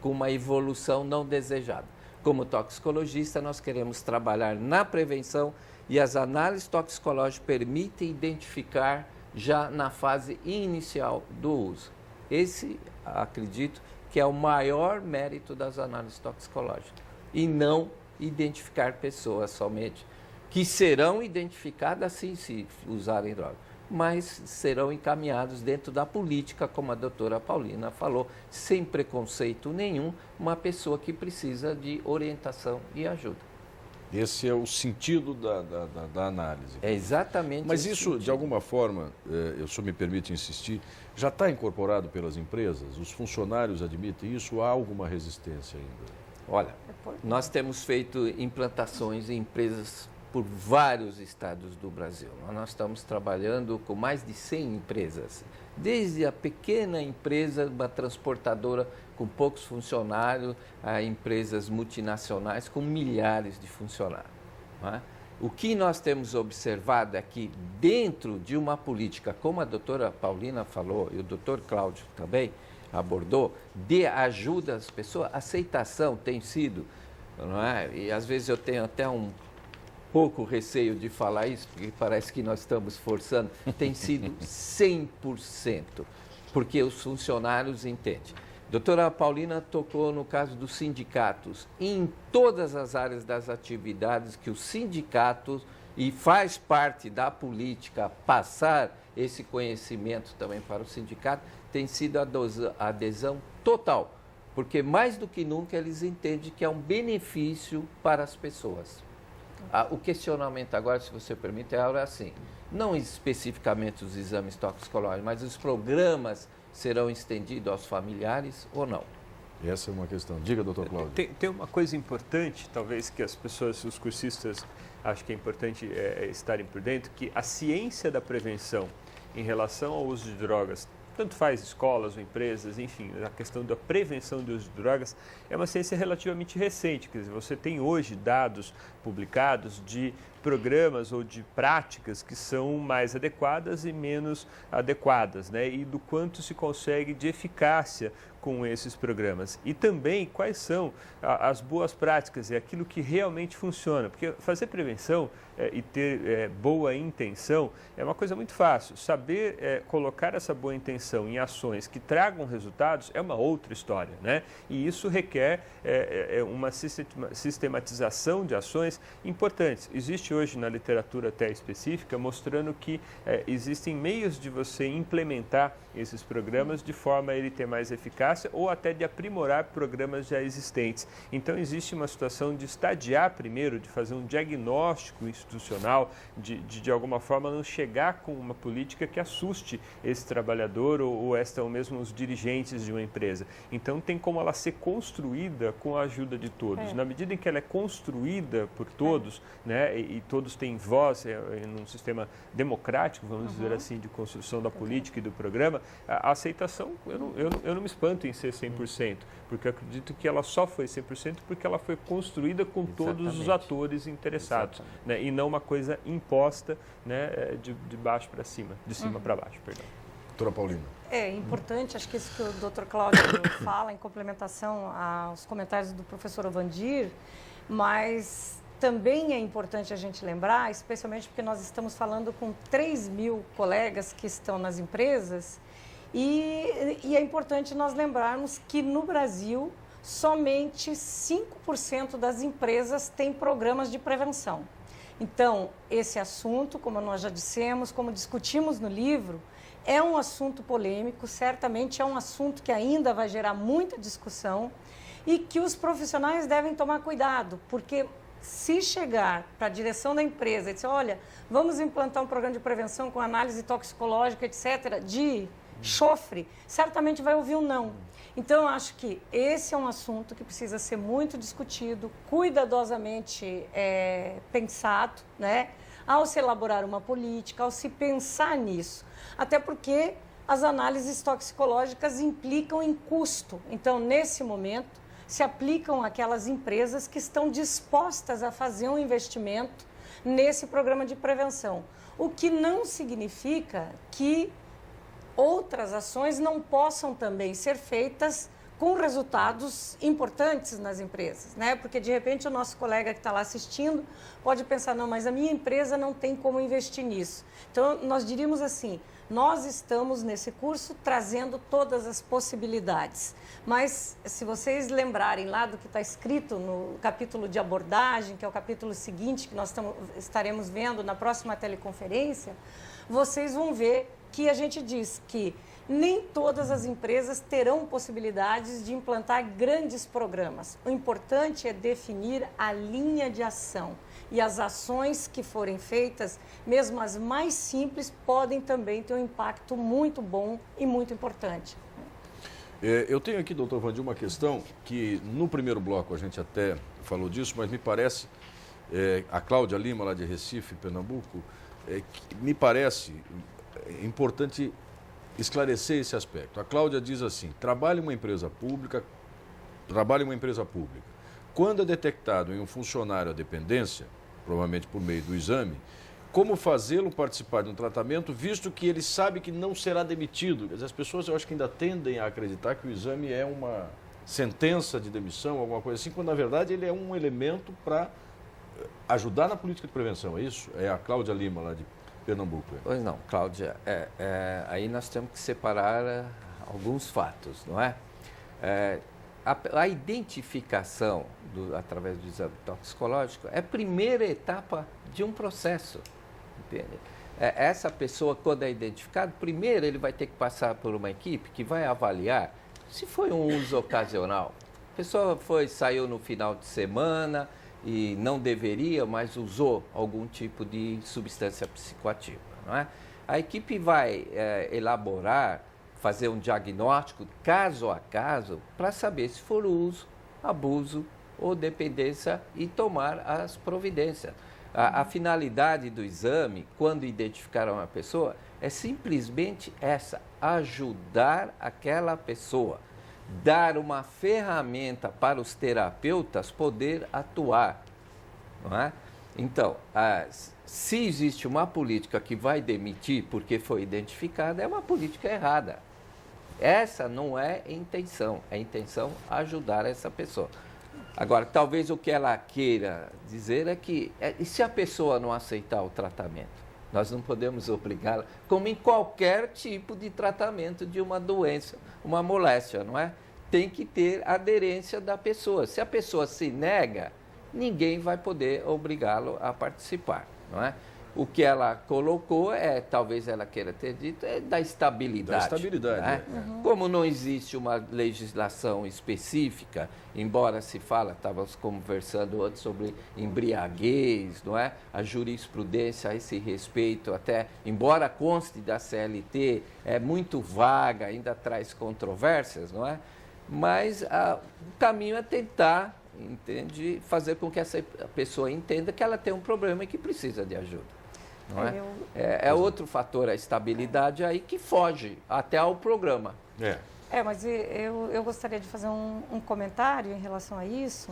Speaker 4: com uma evolução não desejada. Como toxicologista, nós queremos trabalhar na prevenção e as análises toxicológicas permitem identificar já na fase inicial do uso. Esse, acredito, que é o maior mérito das análises toxicológicas. E não identificar pessoas somente, que serão identificadas sim se usarem drogas, mas serão encaminhados dentro da política, como a doutora Paulina falou, sem preconceito nenhum, uma pessoa que precisa de orientação e ajuda.
Speaker 1: Esse é o sentido da análise.
Speaker 4: É exatamente.
Speaker 1: Mas isso, sentido. De alguma forma, eu só me permite insistir, já está incorporado pelas empresas? Os funcionários admitem isso ou há alguma resistência ainda?
Speaker 4: Olha, nós temos feito implantações em empresas por vários estados do Brasil. Nós estamos trabalhando com mais de 100 empresas, desde a pequena empresa, uma transportadora com poucos funcionários, a empresas multinacionais com milhares de funcionários. Não é? O que nós temos observado é que dentro de uma política, como a doutora Paulina falou e o doutor Cláudio também abordou, de ajuda às pessoas, a aceitação tem sido, não é? E às vezes eu tenho até um pouco receio de falar isso, porque parece que nós estamos forçando, tem sido 100%, porque os funcionários entendem. Doutora Paulina tocou no caso dos sindicatos, em todas as áreas das atividades que os sindicatos, e faz parte da política passar esse conhecimento também para o sindicato, tem sido a adesão total, porque mais do que nunca eles entendem que é um benefício para as pessoas. O questionamento agora, se você permite, é assim, não especificamente os exames toxicológicos, mas os programas serão estendidos aos familiares ou não?
Speaker 1: Essa é uma questão. Diga, doutor Cláudio.
Speaker 3: Tem uma coisa importante, talvez, que as pessoas, os cursistas, acho que é importante estarem por dentro, que a ciência da prevenção em relação ao uso de drogas, tanto faz escolas ou empresas, enfim, a questão da prevenção do uso de drogas é uma ciência relativamente recente. Quer dizer, você tem hoje dados publicados de programas ou de práticas que são mais adequadas e menos adequadas, né? E do quanto se consegue de eficácia com esses programas. E também quais são as boas práticas e aquilo que realmente funciona. Porque fazer prevenção e ter boa intenção é uma coisa muito fácil. Saber colocar essa boa intenção em ações que tragam resultados é uma outra história, né? E isso requer uma sistematização de ações importantes. Existe hoje na literatura até específica mostrando que existem meios de você implementar esses programas de forma a ele ter mais eficácia ou até de aprimorar programas já existentes. Então existe uma situação de estadiar primeiro, de fazer um diagnóstico institucional, de alguma forma não chegar com uma política que assuste esse trabalhador ou mesmo os dirigentes de uma empresa. Então tem como ela ser construída com a ajuda de todos. Na medida em que ela é construída por todos, né, e todos têm voz num sistema democrático, vamos dizer assim, de construção da política e do programa, a aceitação, eu não me espanto em ser 100%, porque eu acredito que ela só foi 100% porque ela foi construída com todos os atores interessados, né, e não uma coisa imposta, né, de baixo para cima, de cima para baixo, perdão.
Speaker 1: Doutora Paulina.
Speaker 2: É importante, acho que isso que o doutor Cláudio fala em complementação aos comentários do professor Ovandir, mas também é importante a gente lembrar, especialmente porque nós estamos falando com 3.000 colegas que estão nas empresas E é importante nós lembrarmos que no Brasil, somente 5% das empresas têm programas de prevenção. Então, esse assunto, como nós já dissemos, como discutimos no livro, é um assunto polêmico, certamente é um assunto que ainda vai gerar muita discussão e que os profissionais devem tomar cuidado, porque se chegar para a direção da empresa e dizer, olha, vamos implantar um programa de prevenção com análise toxicológica, etc., de chofre, certamente vai ouvir um não. Então, eu acho que esse é um assunto que precisa ser muito discutido, cuidadosamente pensado, né? Ao se elaborar uma política, ao se pensar nisso. Até porque as análises toxicológicas implicam em custo. Então, nesse momento, se aplicam àquelas empresas que estão dispostas a fazer um investimento nesse programa de prevenção. O que não significa que outras ações não possam também ser feitas com resultados importantes nas empresas, né? Porque, de repente, o nosso colega que está lá assistindo pode pensar, não, mas a minha empresa não tem como investir nisso. Então, nós diríamos assim, nós estamos nesse curso trazendo todas as possibilidades. Mas, se vocês lembrarem lá do que está escrito no capítulo de abordagem, que é o capítulo seguinte, que nós estaremos vendo na próxima teleconferência, vocês vão ver que a gente diz que nem todas as empresas terão possibilidades de implantar grandes programas. O importante é definir a linha de ação. E as ações que forem feitas, mesmo as mais simples, podem também ter um impacto muito bom e muito importante.
Speaker 1: Eu tenho aqui, doutor Vandir, uma questão que no primeiro bloco a gente até falou disso, mas me parece, a Cláudia Lima, lá de Recife, Pernambuco, me parece importante esclarecer esse aspecto. A Cláudia diz assim, trabalhe em uma empresa pública. Quando é detectado em um funcionário a dependência, provavelmente por meio do exame, como fazê-lo participar de um tratamento, visto que ele sabe que não será demitido? Quer dizer, as pessoas, eu acho que ainda tendem a acreditar que o exame é uma sentença de demissão, alguma coisa assim, quando na verdade ele é um elemento para ajudar na política de prevenção, é isso? É a Cláudia Lima, lá de Pernambuco.
Speaker 4: Pois não, Cláudia, aí nós temos que separar alguns fatos, não é? A identificação através do exame toxicológico é a primeira etapa de um processo, entende? Essa pessoa, quando é identificada, primeiro ele vai ter que passar por uma equipe que vai avaliar se foi um uso ocasional. A pessoa saiu no final de semana e não deveria, mas usou algum tipo de substância psicoativa, não é? A equipe vai elaborar, fazer um diagnóstico caso a caso para saber se for uso, abuso ou dependência e tomar as providências. A finalidade do exame, quando identificar uma pessoa, é simplesmente essa, ajudar aquela pessoa, dar uma ferramenta para os terapeutas poder atuar, não é? Então, se existe uma política que vai demitir porque foi identificada, é uma política errada. Essa não é a intenção, é a intenção ajudar essa pessoa. Agora, talvez o que ela queira dizer é que, e se a pessoa não aceitar o tratamento? Nós não podemos obrigá-la, como em qualquer tipo de tratamento de uma doença, uma moléstia, não é? Tem que ter aderência da pessoa. Se a pessoa se nega, ninguém vai poder obrigá-lo a participar, não é? O que ela colocou talvez ela queira ter dito, da estabilidade.
Speaker 1: Da estabilidade.
Speaker 4: Né? Como não existe uma legislação específica, embora se fala, estávamos conversando antes sobre embriaguez, não é? A jurisprudência a esse respeito, até, embora conste da CLT, é muito vaga, ainda traz controvérsias, não é? Mas o caminho é tentar, entende, fazer com que essa pessoa entenda que ela tem um problema e que precisa de ajuda. Não é outro fator, a estabilidade aí que foge até ao programa.
Speaker 2: Mas eu gostaria de fazer um comentário em relação a isso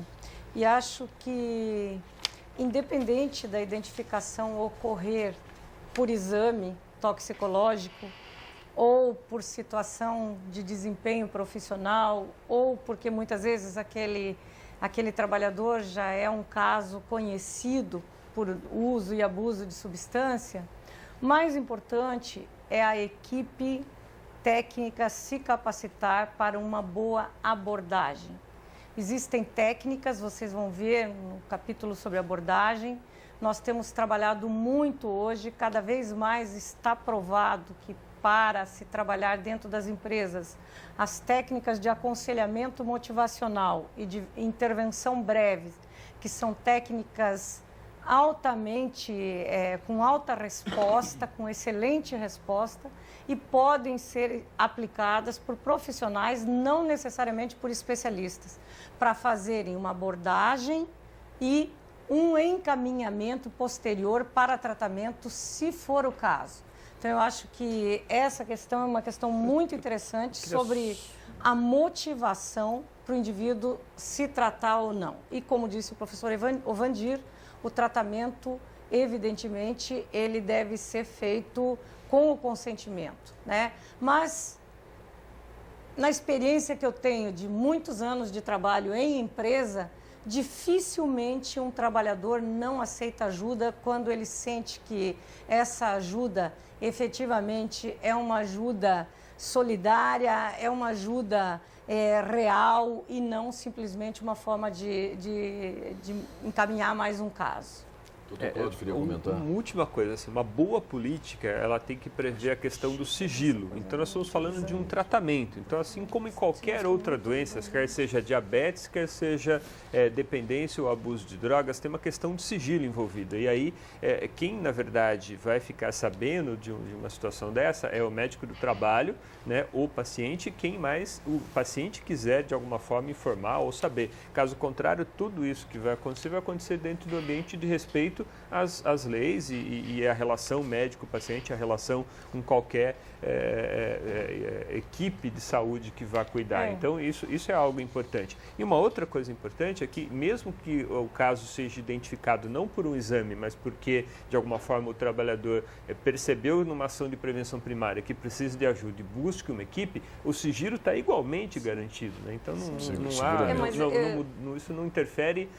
Speaker 2: e acho que, independente da identificação ocorrer por exame toxicológico ou por situação de desempenho profissional ou porque muitas vezes aquele trabalhador já é um caso conhecido por uso e abuso de substância, mais importante é a equipe técnica, se capacitar para uma boa abordagem. Existem técnicas, vocês vão ver no capítulo sobre abordagem. Nós temos trabalhado muito hoje, cada vez mais está provado que para se trabalhar dentro das empresas, as técnicas de aconselhamento motivacional e de intervenção breve, que são técnicas altamente, com alta resposta, com excelente resposta, e podem ser aplicadas por profissionais, não necessariamente por especialistas, para fazerem uma abordagem e um encaminhamento posterior para tratamento, se for o caso. Então, eu acho que essa questão é uma questão muito interessante sobre a motivação para o indivíduo se tratar ou não. E, como disse o professor Ovandir, o tratamento, evidentemente, ele deve ser feito com o consentimento, né? Mas, na experiência que eu tenho de muitos anos de trabalho em empresa, dificilmente um trabalhador não aceita ajuda quando ele sente que essa ajuda efetivamente é uma ajuda solidária, é uma ajuda real e não simplesmente uma forma de encaminhar mais um caso.
Speaker 1: Doutor Cláudio, queria comentar.
Speaker 3: Uma última coisa, assim, uma boa política, ela tem que prever a questão do sigilo. Então, nós estamos falando de um tratamento. Então, assim como em qualquer outra doença, quer seja diabetes, quer seja dependência ou abuso de drogas, tem uma questão de sigilo envolvida. E aí, quem, na verdade, vai ficar sabendo de uma situação dessa é o médico do trabalho, né, o paciente, quem mais o paciente quiser, de alguma forma, informar ou saber. Caso contrário, tudo isso que vai acontecer dentro do ambiente de respeito às leis e a relação médico-paciente, a relação com qualquer equipe de saúde que vá cuidar. Então, isso é algo importante. E uma outra coisa importante é que, mesmo que o caso seja identificado não por um exame, mas porque, de alguma forma, o trabalhador percebeu numa ação de prevenção primária que precisa de ajuda e busque uma equipe, o sigilo está igualmente garantido, né? Então, isso não interfere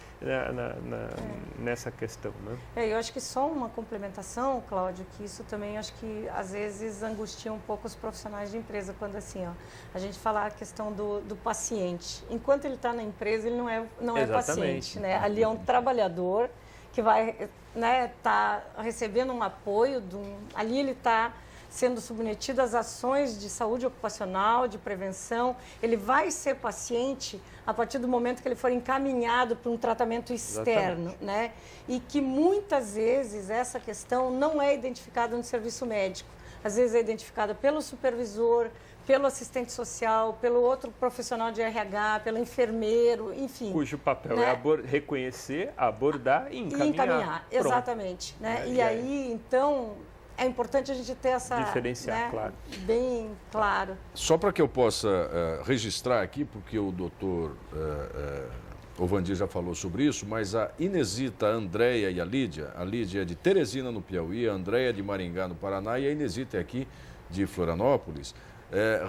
Speaker 3: nessa questão, né?
Speaker 2: Eu acho que só uma complementação, Cláudio, que isso também acho que às vezes angustia um pouco os profissionais de empresa, quando assim, a gente fala a questão do paciente. Enquanto ele está na empresa, ele não é paciente, né? Ali é um trabalhador que vai, né, tá recebendo um apoio, ali ele está sendo submetido às ações de saúde ocupacional, de prevenção. Ele vai ser paciente a partir do momento que ele for encaminhado para um tratamento externo, né? E que muitas vezes essa questão não é identificada no serviço médico. Às vezes é identificada pelo supervisor, pelo assistente social, pelo outro profissional de RH, pelo enfermeiro, enfim.
Speaker 3: Cujo papel, né, é reconhecer, abordar e encaminhar.
Speaker 2: Exatamente. Né? E aí, então, é importante a gente ter essa...
Speaker 3: Diferenciar, né, claro.
Speaker 2: Bem claro.
Speaker 1: Só para que eu possa registrar aqui, porque o doutor Ovandir já falou sobre isso, mas a Inesita, a Andréia e a Lídia é de Teresina, no Piauí, a Andréia é de Maringá, no Paraná, e a Inesita é aqui de Florianópolis,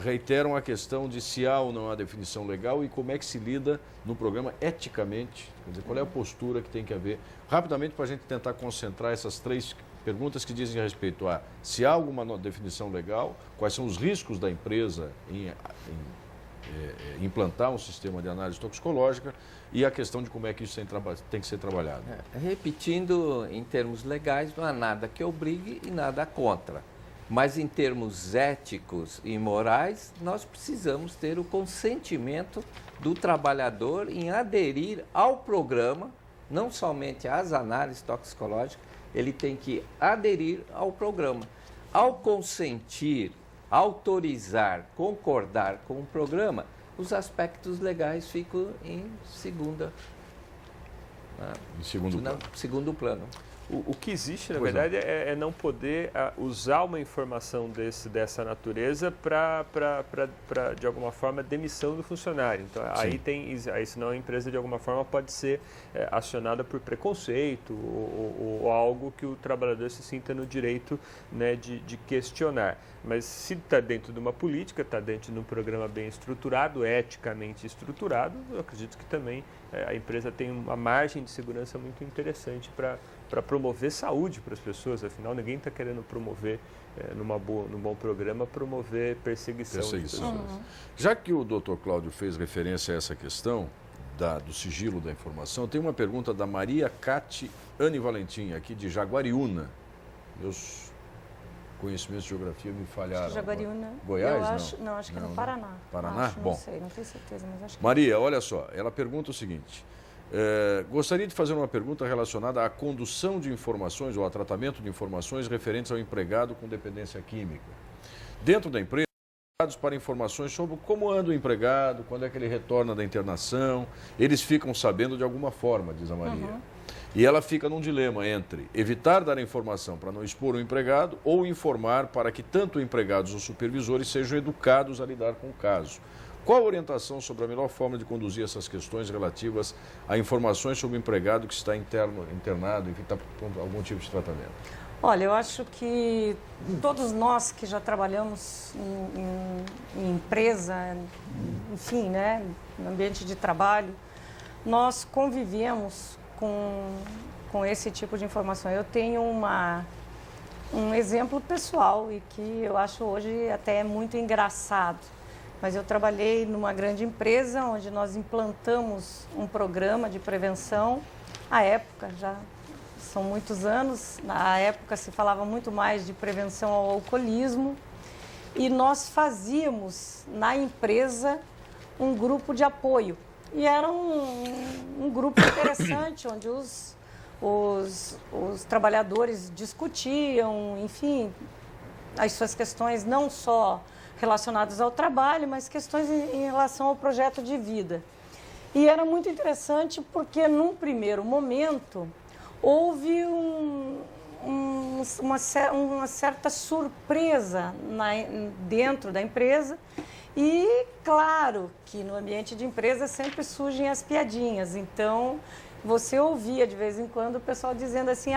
Speaker 1: reiteram a questão de se há ou não há definição legal e como é que se lida no programa eticamente, quer dizer, qual é a postura que tem que haver. Rapidamente, para a gente tentar concentrar essas três perguntas que dizem respeito a se há alguma definição legal, quais são os riscos da empresa em implantar um sistema de análise toxicológica e a questão de como é que isso tem que ser trabalhado.
Speaker 4: Repetindo, em termos legais, não há nada que obrigue e nada contra. Mas em termos éticos e morais, nós precisamos ter o consentimento do trabalhador em aderir ao programa, não somente às análises toxicológicas, ele tem que aderir ao programa. Ao consentir, autorizar, concordar com o programa, os aspectos legais ficam em segundo plano.
Speaker 3: O que existe, na verdade, é não poder usar uma informação dessa natureza para, de alguma forma, demissão do funcionário. Então, aí senão a empresa, de alguma forma, pode ser acionada por preconceito ou algo que o trabalhador se sinta no direito, né, de questionar. Mas se está dentro de uma política, está dentro de um programa bem estruturado, eticamente estruturado, eu acredito que também a empresa tem uma margem de segurança muito interessante para para promover saúde para as pessoas. Afinal, ninguém está querendo promover, num bom programa, promover perseguição. De pessoas.
Speaker 1: Já que o Dr. Cláudio fez referência a essa questão do sigilo da informação, tem uma pergunta da Maria Cate Anne Valentim, aqui de Jaguariúna. Meus conhecimentos de geografia me falharam.
Speaker 2: Jaguariúna.
Speaker 1: Goiás,
Speaker 2: não? Acho que é no Paraná.
Speaker 1: Paraná?
Speaker 2: Acho,
Speaker 1: bom.
Speaker 2: Não sei, não tenho certeza, mas acho que...
Speaker 1: Maria, olha só, ela pergunta o seguinte: gostaria de fazer uma pergunta relacionada à condução de informações ou a tratamento de informações referentes ao empregado com dependência química. Dentro da empresa, dados para informações sobre como anda o empregado, quando é que ele retorna da internação, eles ficam sabendo de alguma forma, diz a Maria. E ela fica num dilema entre evitar dar a informação para não expor o empregado ou informar para que tanto empregados ou supervisores sejam educados a lidar com o caso. Qual a orientação sobre a melhor forma de conduzir essas questões relativas a informações sobre o empregado que está internado e que está com algum tipo de tratamento?
Speaker 2: Olha, eu acho que todos nós que já trabalhamos em empresa, enfim, né, no ambiente de trabalho, nós convivemos com esse tipo de informação. Eu tenho um exemplo pessoal e que eu acho hoje até muito engraçado. Mas eu trabalhei numa grande empresa onde nós implantamos um programa de prevenção. À época, já são muitos anos, na época se falava muito mais de prevenção ao alcoolismo. E nós fazíamos na empresa um grupo de apoio. E era um grupo interessante, onde os trabalhadores discutiam, enfim, as suas questões não só relacionadas ao trabalho, mas questões em relação ao projeto de vida. E era muito interessante porque, num primeiro momento, houve uma certa surpresa dentro da empresa. E, claro, que no ambiente de empresa sempre surgem as piadinhas. Então, você ouvia de vez em quando o pessoal dizendo assim: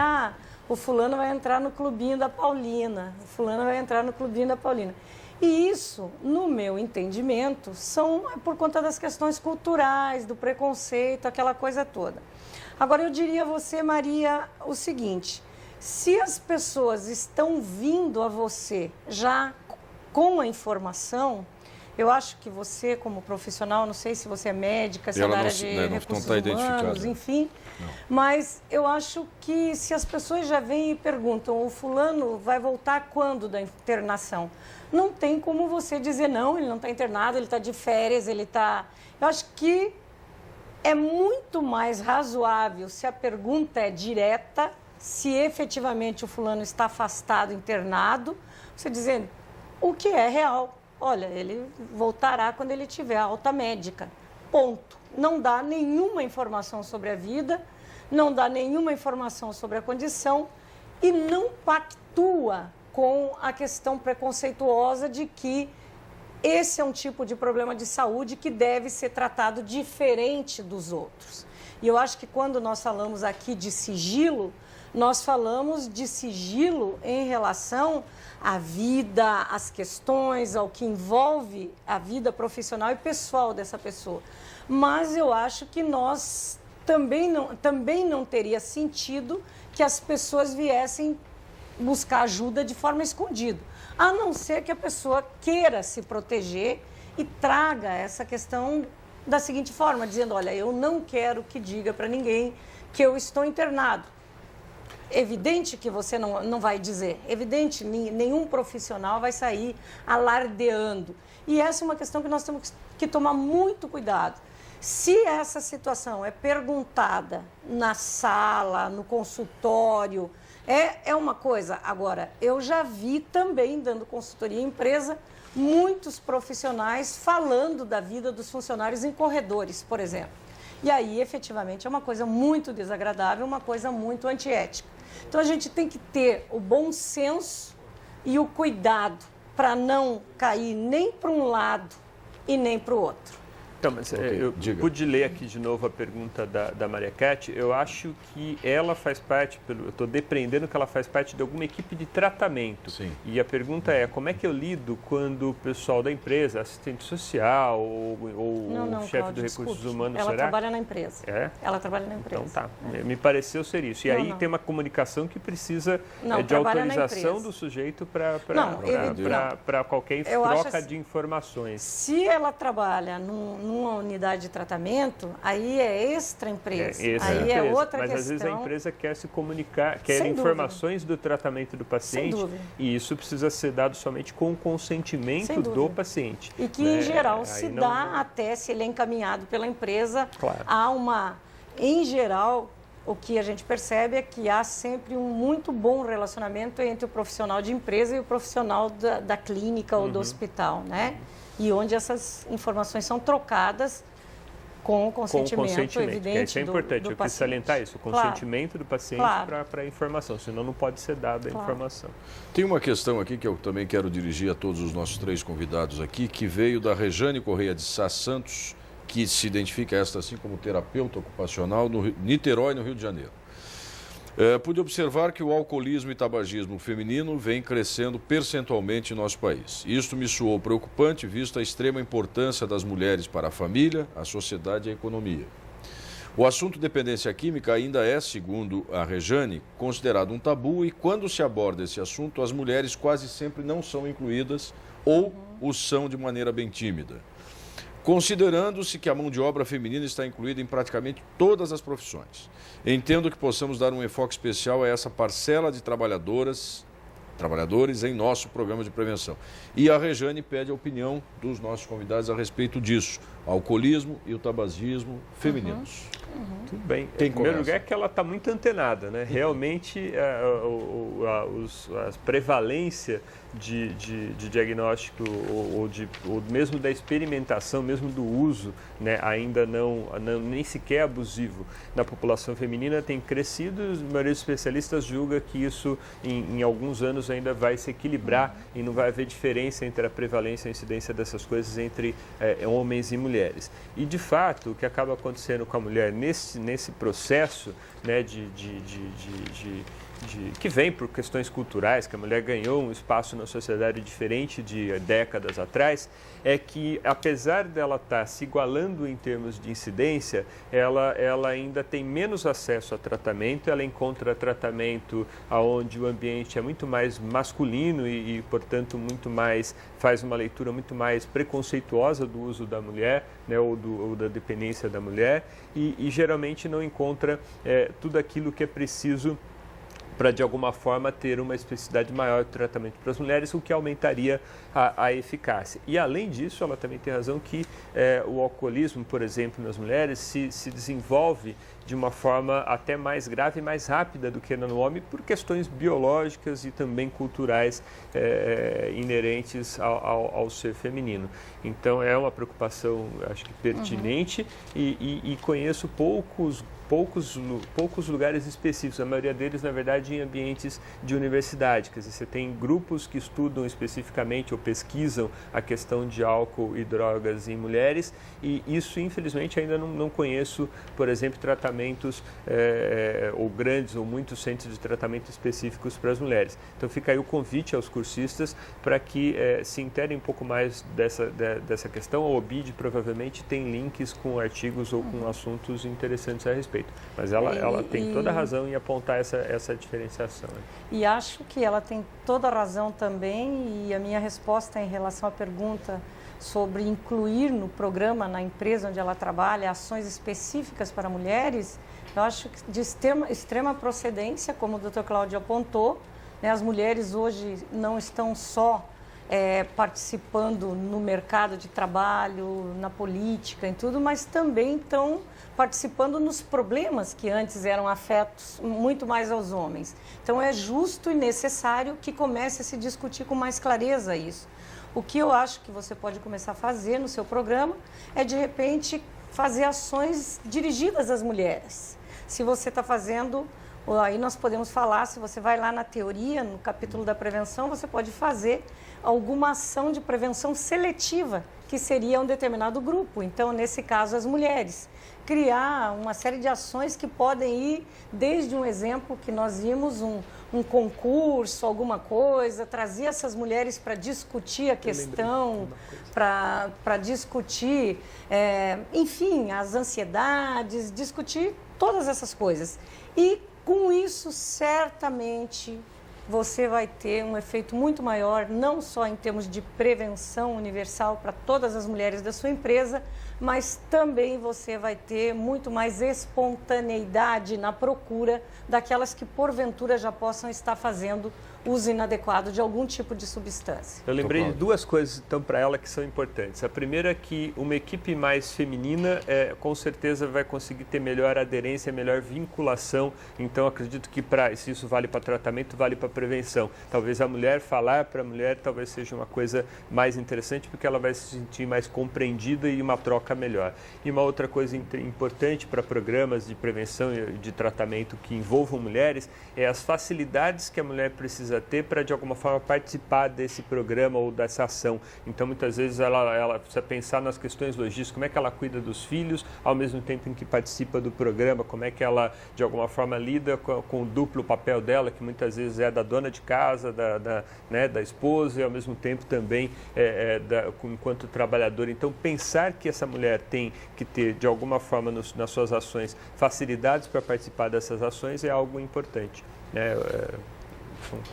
Speaker 2: o fulano vai entrar no clubinho da Paulina, o fulano vai entrar no clubinho da Paulina. E isso, no meu entendimento, é por conta das questões culturais, do preconceito, aquela coisa toda. Agora, eu diria a você, Maria, o seguinte: se as pessoas estão vindo a você já com a informação, eu acho que você, como profissional, não sei se você é médica, se é da área de recursos humanos, enfim, mas eu acho que se as pessoas já vêm e perguntam: o fulano vai voltar quando da internação? Não tem como você dizer: não, ele não está internado, ele está de férias, ele está... Eu acho que é muito mais razoável se a pergunta é direta, se efetivamente o fulano está afastado, internado, você dizendo o que é real. Olha, ele voltará quando ele tiver alta médica. Ponto. Não dá nenhuma informação sobre a vida, não dá nenhuma informação sobre a condição e não pactua com a questão preconceituosa de que esse é um tipo de problema de saúde que deve ser tratado diferente dos outros. E eu acho que quando nós falamos aqui de sigilo, nós falamos de sigilo em relação à vida, às questões, ao que envolve a vida profissional e pessoal dessa pessoa. Mas eu acho que nós também não teria sentido que as pessoas viessem buscar ajuda de forma escondida, a não ser que a pessoa queira se proteger e traga essa questão da seguinte forma, dizendo: olha, eu não quero que diga para ninguém que eu estou internado. Evidente que você não vai dizer, evidente, nenhum profissional vai sair alardeando. E essa é uma questão que nós temos que tomar muito cuidado. Se essa situação é perguntada na sala, no consultório, é uma coisa. Agora, eu já vi também, dando consultoria em empresa, muitos profissionais falando da vida dos funcionários em corredores, por exemplo. E aí, efetivamente, é uma coisa muito desagradável, uma coisa muito antiética. Então, a gente tem que ter o bom senso e o cuidado para não cair nem para um lado e nem para o outro.
Speaker 3: Então, mas eu pude ler aqui de novo a pergunta da Maria Cat. Eu acho que ela faz parte, eu estou depreendendo que ela faz parte de alguma equipe de tratamento.
Speaker 1: Sim.
Speaker 3: E a pergunta é, como é que eu lido quando o pessoal da empresa, assistente social ou o chefe de recursos humanos,
Speaker 2: ela trabalha na empresa.
Speaker 3: É?
Speaker 2: Ela trabalha na empresa.
Speaker 3: Então tá, me pareceu ser isso. E aí tem uma comunicação que precisa de autorização do sujeito para qualquer troca de informações.
Speaker 2: Se ela trabalha numa unidade de tratamento, aí é extra empresa. Aí é outra
Speaker 3: mas
Speaker 2: questão.
Speaker 3: Às vezes a empresa quer se comunicar, quer informações do tratamento do paciente e isso precisa ser dado somente com o consentimento do paciente.
Speaker 2: E que, em geral, se dá até se ele é encaminhado pela empresa.
Speaker 3: Claro.
Speaker 2: Em geral, o que a gente percebe é que há sempre um muito bom relacionamento entre o profissional de empresa e o profissional da clínica ou do hospital, né? E onde essas informações são trocadas com o consentimento evidente
Speaker 3: isso é importante, eu quis salientar isso, o consentimento do paciente para a informação, senão não pode ser dada a informação.
Speaker 1: Tem uma questão aqui que eu também quero dirigir a todos os nossos 3 convidados aqui, que veio da Rejane Correia de Sá Santos, que se identifica esta assim como terapeuta ocupacional no Niterói, no Rio de Janeiro. Pude observar que o alcoolismo e tabagismo feminino vem crescendo percentualmente em nosso país. Isto me soou preocupante, visto a extrema importância das mulheres para a família, a sociedade e a economia. O assunto dependência química ainda é, segundo a Rejane, considerado um tabu e quando se aborda esse assunto, as mulheres quase sempre não são incluídas ou o são de maneira bem tímida. Considerando-se que a mão de obra feminina está incluída em praticamente todas as profissões. Entendo que possamos dar um enfoque especial a essa parcela de trabalhadores em nosso programa de prevenção. E a Rejane pede a opinião dos nossos convidados a respeito disso, o alcoolismo e o tabagismo femininos.
Speaker 3: Tudo bem. Em primeiro lugar, é que ela está muito antenada, né? Realmente, a prevalência de diagnóstico ou mesmo da experimentação, mesmo do uso, né, ainda nem sequer abusivo na população feminina tem crescido. A maioria dos especialistas julga que isso em alguns anos ainda vai se equilibrar e não vai haver diferença entre a prevalência e a incidência dessas coisas entre homens e mulheres. E, de fato, o que acaba acontecendo com a mulher nesse processo, né, que vem por questões culturais, que a mulher ganhou um espaço na sociedade diferente de décadas atrás, é que, apesar dela estar se igualando em termos de incidência, ela ainda tem menos acesso a tratamento, ela encontra tratamento onde o ambiente é muito mais masculino e portanto, muito mais, faz uma leitura muito mais preconceituosa do uso da mulher, né, ou da dependência da mulher, e geralmente não encontra tudo aquilo que é preciso para, de alguma forma, ter uma especificidade maior de tratamento para as mulheres, o que aumentaria a eficácia. E, além disso, ela também tem razão que o alcoolismo, por exemplo, nas mulheres, se desenvolve de uma forma até mais grave e mais rápida do que no homem, por questões biológicas e também culturais inerentes ao ser feminino. Então, é uma preocupação, acho que pertinente, e conheço poucos lugares específicos, a maioria deles, na verdade, em ambientes de universidade. Quer dizer, você tem grupos que estudam especificamente ou pesquisam a questão de álcool e drogas em mulheres, e isso, infelizmente, ainda não conheço, por exemplo, tratamentos ou grandes ou muitos centros de tratamento específicos para as mulheres. Então, fica aí o convite aos cursistas para que se interem um pouco mais dessa questão. A OBID provavelmente tem links com artigos ou com assuntos interessantes a respeito. Mas ela tem toda a razão em apontar essa diferenciação.
Speaker 2: E acho que ela tem toda a razão também, e a minha resposta em relação à pergunta sobre incluir no programa, na empresa onde ela trabalha, ações específicas para mulheres, eu acho que de extrema procedência, como o Dr. Cláudio apontou, né, as mulheres hoje não estão só participando no mercado de trabalho, na política, em tudo, mas também estão participando nos problemas que antes eram afetos muito mais aos homens. Então, é justo e necessário que comece a se discutir com mais clareza isso. O que eu acho que você pode começar a fazer no seu programa é, de repente, fazer ações dirigidas às mulheres. Se você está fazendo... Aí nós podemos falar, se você vai lá na teoria, no capítulo da prevenção, você pode fazer alguma ação de prevenção seletiva, que seria um determinado grupo. Então, nesse caso, as mulheres. Criar uma série de ações que podem ir desde um exemplo que nós vimos, um concurso, alguma coisa, trazer essas mulheres para discutir a questão, para discutir, enfim, as ansiedades, discutir todas essas coisas. E com isso, certamente, você vai ter um efeito muito maior, não só em termos de prevenção universal para todas as mulheres da sua empresa, mas também você vai ter muito mais espontaneidade na procura daquelas que, porventura, já possam estar fazendo uso inadequado de algum tipo de substância.
Speaker 3: Eu lembrei de duas coisas, então, para ela que são importantes. A primeira é que uma equipe mais feminina, com certeza, vai conseguir ter melhor aderência, melhor vinculação. Então, acredito que, se isso vale para tratamento, vale para prevenção. Talvez a mulher falar para a mulher talvez seja uma coisa mais interessante, porque ela vai se sentir mais compreendida e uma troca melhor. E uma outra coisa importante para programas de prevenção e de tratamento que envolvam mulheres é as facilidades que a mulher precisa ter para, de alguma forma, participar desse programa ou dessa ação. Então, muitas vezes, ela precisa pensar nas questões logísticas, como é que ela cuida dos filhos, ao mesmo tempo em que participa do programa, como é que ela, de alguma forma, lida com o duplo papel dela, que muitas vezes é da dona de casa, da esposa, e, ao mesmo tempo, também enquanto trabalhadora. Então, pensar que essa mulher tem que ter, de alguma forma, nas suas ações, facilidades para participar dessas ações é algo importante, né?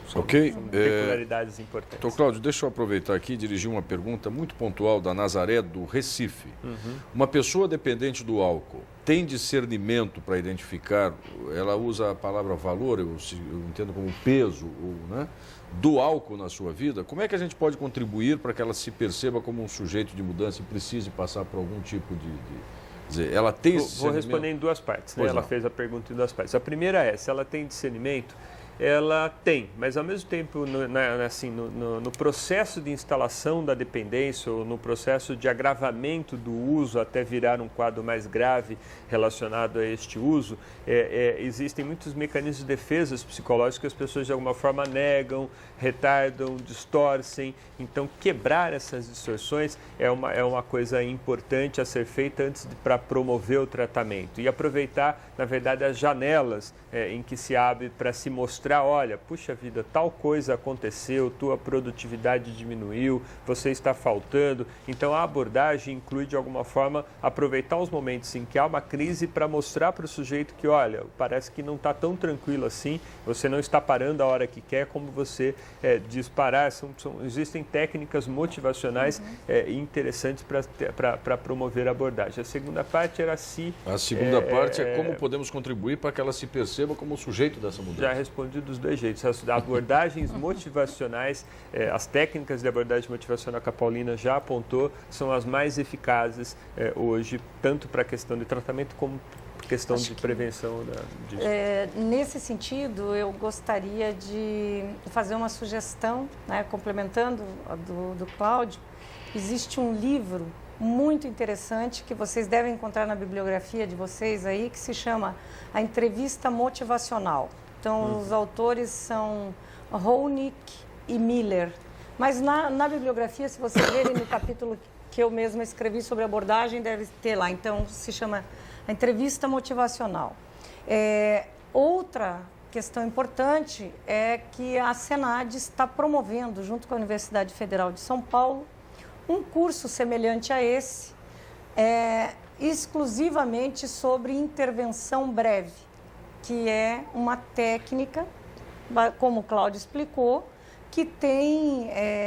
Speaker 3: São peculiaridades importantes.
Speaker 1: Então, Cláudio, deixa eu aproveitar aqui e dirigir uma pergunta muito pontual da Nazaré, do Recife. Uma pessoa dependente do álcool tem discernimento para identificar, ela usa a palavra valor, eu entendo como peso, né, do álcool na sua vida. Como é que a gente pode contribuir para que ela se perceba como um sujeito de mudança e precise passar por algum tipo de dizer, ela tem esse discernimento?
Speaker 3: Vou responder em duas partes, né? Ela fez a pergunta em duas partes. A primeira é, se ela tem discernimento, ela tem, mas ao mesmo tempo no processo de instalação da dependência ou no processo de agravamento do uso até virar um quadro mais grave relacionado a este uso, existem muitos mecanismos de defesa psicológicos que as pessoas de alguma forma negam, retardam, distorcem. Então, quebrar essas distorções é uma coisa importante a ser feita antes para promover o tratamento e aproveitar, na verdade, as janelas em que se abre para se mostrar, olha, puxa vida, tal coisa aconteceu, tua produtividade diminuiu, você está faltando. Então, a abordagem inclui, de alguma forma, aproveitar os momentos em que há uma crise para mostrar para o sujeito que, olha, parece que não está tão tranquilo assim, você não está parando a hora que quer, como você diz parar. Existem técnicas motivacionais interessantes para promover a abordagem. A segunda parte era se...
Speaker 1: A segunda parte é como podemos contribuir para que ela se perceba como o sujeito dessa mudança.
Speaker 3: Já respondi dos dois jeitos. As abordagens motivacionais, as técnicas de abordagem motivacional que a Paulina já apontou, são as mais eficazes hoje, tanto para a questão de tratamento como questão de prevenção disso.
Speaker 2: Nesse sentido, eu gostaria de fazer uma sugestão, né, complementando a do Cláudio. Existe um livro muito interessante que vocês devem encontrar na bibliografia de vocês aí, que se chama A Entrevista Motivacional. Então, os autores são Hounick e Miller. Mas na bibliografia, se vocês verem no capítulo que eu mesma escrevi sobre abordagem, deve ter lá. Então, se chama A Entrevista Motivacional. Outra questão importante é que a Senad está promovendo, junto com a Universidade Federal de São Paulo, um curso semelhante a esse, exclusivamente sobre intervenção breve, que é uma técnica, como o Cláudio explicou, que tem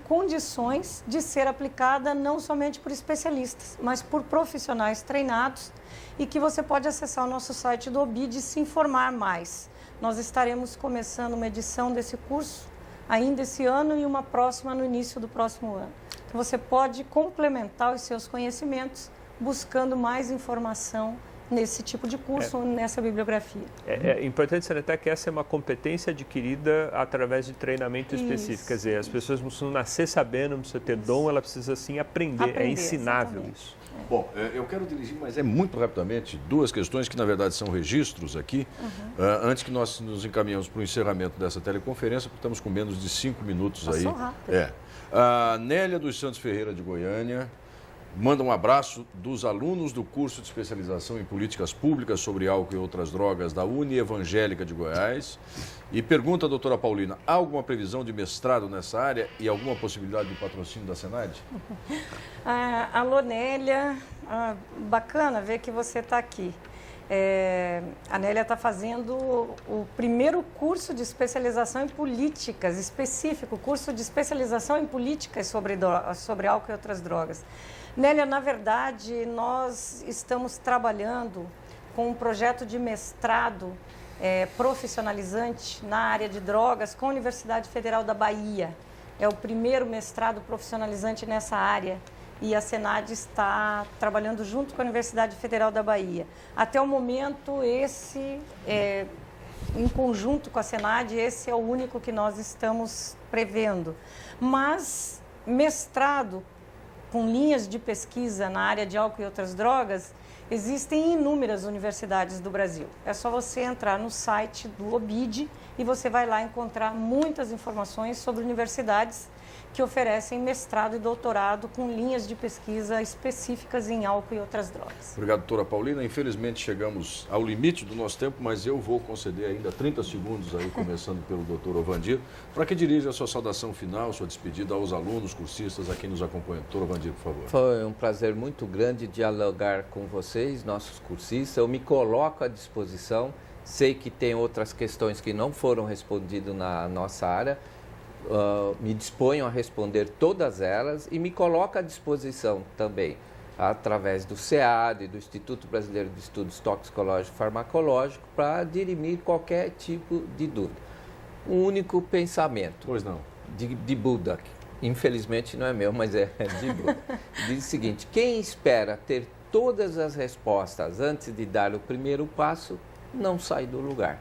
Speaker 2: condições de ser aplicada não somente por especialistas, mas por profissionais treinados, e que você pode acessar o nosso site do OBID e se informar mais. Nós estaremos começando uma edição desse curso ainda esse ano e uma próxima no início do próximo ano. Então, você pode complementar os seus conhecimentos buscando mais informação nesse tipo de curso, nessa bibliografia.
Speaker 3: É importante salientar que essa é uma competência adquirida através de treinamento específico. Quer dizer, as pessoas não precisam nascer sabendo, não precisa ter dom, ela precisa sim aprender. É ensinável isso.
Speaker 1: Bom, eu quero dirigir, mas muito rapidamente, duas questões que, na verdade, são registros aqui, antes que nós nos encaminhemos para o encerramento dessa teleconferência, porque estamos com menos de 5 minutos aí.
Speaker 2: Rápido.
Speaker 1: A Nélia dos Santos Ferreira, de Goiânia, manda um abraço dos alunos do curso de especialização em políticas públicas sobre álcool e outras drogas da Uni Evangélica de Goiás e pergunta à doutora Paulina, há alguma previsão de mestrado nessa área e alguma possibilidade de patrocínio da Senad?
Speaker 2: Alô, Nélia, bacana ver que você está aqui. A Nélia está fazendo o primeiro curso de especialização em políticas, específico, curso de especialização em políticas sobre álcool e outras drogas. Nélia, na verdade, nós estamos trabalhando com um projeto de mestrado profissionalizante na área de drogas com a Universidade Federal da Bahia. É o primeiro mestrado profissionalizante nessa área e a Senad está trabalhando junto com a Universidade Federal da Bahia. Até o momento, em conjunto com a Senad, esse é o único que nós estamos prevendo. Mas mestrado com linhas de pesquisa na área de álcool e outras drogas, existem em inúmeras universidades do Brasil. É só você entrar no site do OBID e você vai lá encontrar muitas informações sobre universidades que oferecem mestrado e doutorado com linhas de pesquisa específicas em álcool e outras drogas.
Speaker 1: Obrigado, doutora Paulina. Infelizmente chegamos ao limite do nosso tempo, mas eu vou conceder ainda 30 segundos aí, começando pelo doutor Ovandir, para que dirija a sua saudação final, sua despedida aos alunos, cursistas, a quem nos acompanha. Doutor Ovandir, por favor.
Speaker 4: Foi um prazer muito grande dialogar com vocês, nossos cursistas. Eu me coloco à disposição. Sei que tem outras questões que não foram respondidas na nossa área. Me disponho a responder todas elas e me coloco à disposição também, através do SEAD, do Instituto Brasileiro de Estudos Toxicológicos e Farmacológicos, para dirimir qualquer tipo de dúvida. Um único pensamento.
Speaker 1: Pois não.
Speaker 4: De Buda, infelizmente não é meu, mas é de Buda. Diz o seguinte, quem espera ter todas as respostas antes de dar o primeiro passo, não sai do lugar.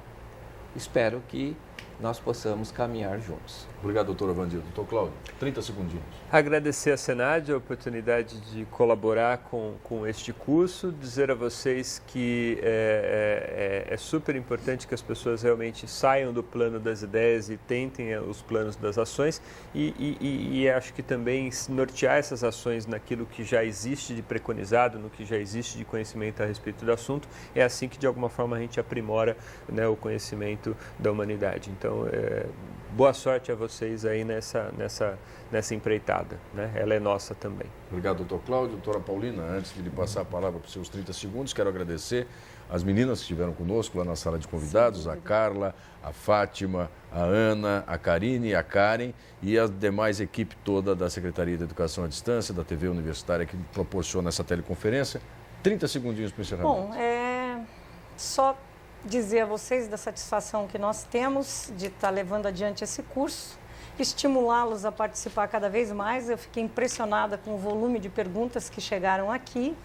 Speaker 4: Espero que nós possamos caminhar juntos.
Speaker 1: Obrigado, doutor Ovandir. Doutor Cláudio, 30 segundinhos.
Speaker 3: Agradecer à Senad a oportunidade de colaborar com este curso, dizer a vocês que é super importante que as pessoas realmente saiam do plano das ideias e tentem os planos das ações e acho que também nortear essas ações naquilo que já existe de preconizado, no que já existe de conhecimento a respeito do assunto, é assim que de alguma forma a gente aprimora, né, o conhecimento da humanidade. Então, boa sorte a vocês aí nessa empreitada, né? Ela é nossa também.
Speaker 1: Obrigado, doutor Cláudio. Doutora Paulina, antes de lhe passar a palavra para os seus 30 segundos, quero agradecer as meninas que estiveram conosco lá na sala de convidados, a Carla, a Fátima, a Ana, a Karine, a Karen e a demais equipe toda da Secretaria de Educação à Distância, da TV Universitária, que proporciona essa teleconferência. 30 segundinhos para o encerramento.
Speaker 2: Bom, só dizer a vocês da satisfação que nós temos de estar levando adiante esse curso, estimulá-los a participar cada vez mais. Eu fiquei impressionada com o volume de perguntas que chegaram aqui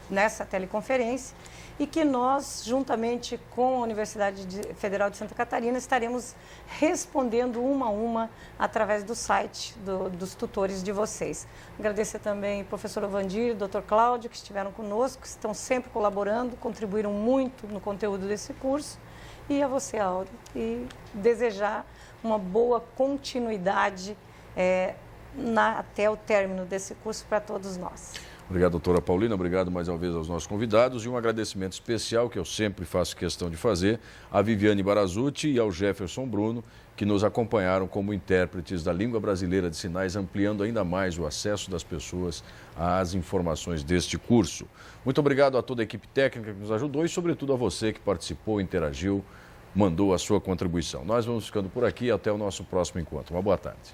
Speaker 2: nessa teleconferência e que nós, juntamente com a Universidade Federal de Santa Catarina, estaremos respondendo uma a uma através do site dos tutores de vocês. Agradecer também ao professor Ovandir, doutor Cláudio, que estiveram conosco, que estão sempre colaborando, contribuíram muito no conteúdo desse curso, e a você, Áureo, e desejar uma boa continuidade até o término desse curso para todos nós.
Speaker 1: Obrigado, doutora Paulina. Obrigado mais uma vez aos nossos convidados e um agradecimento especial, que eu sempre faço questão de fazer, à Viviane Barazuti e ao Jefferson Bruno, que nos acompanharam como intérpretes da língua brasileira de sinais, ampliando ainda mais o acesso das pessoas às informações deste curso. Muito obrigado a toda a equipe técnica que nos ajudou e, sobretudo, a você que participou, interagiu, mandou a sua contribuição. Nós vamos ficando por aqui. Até o nosso próximo encontro. Uma boa tarde.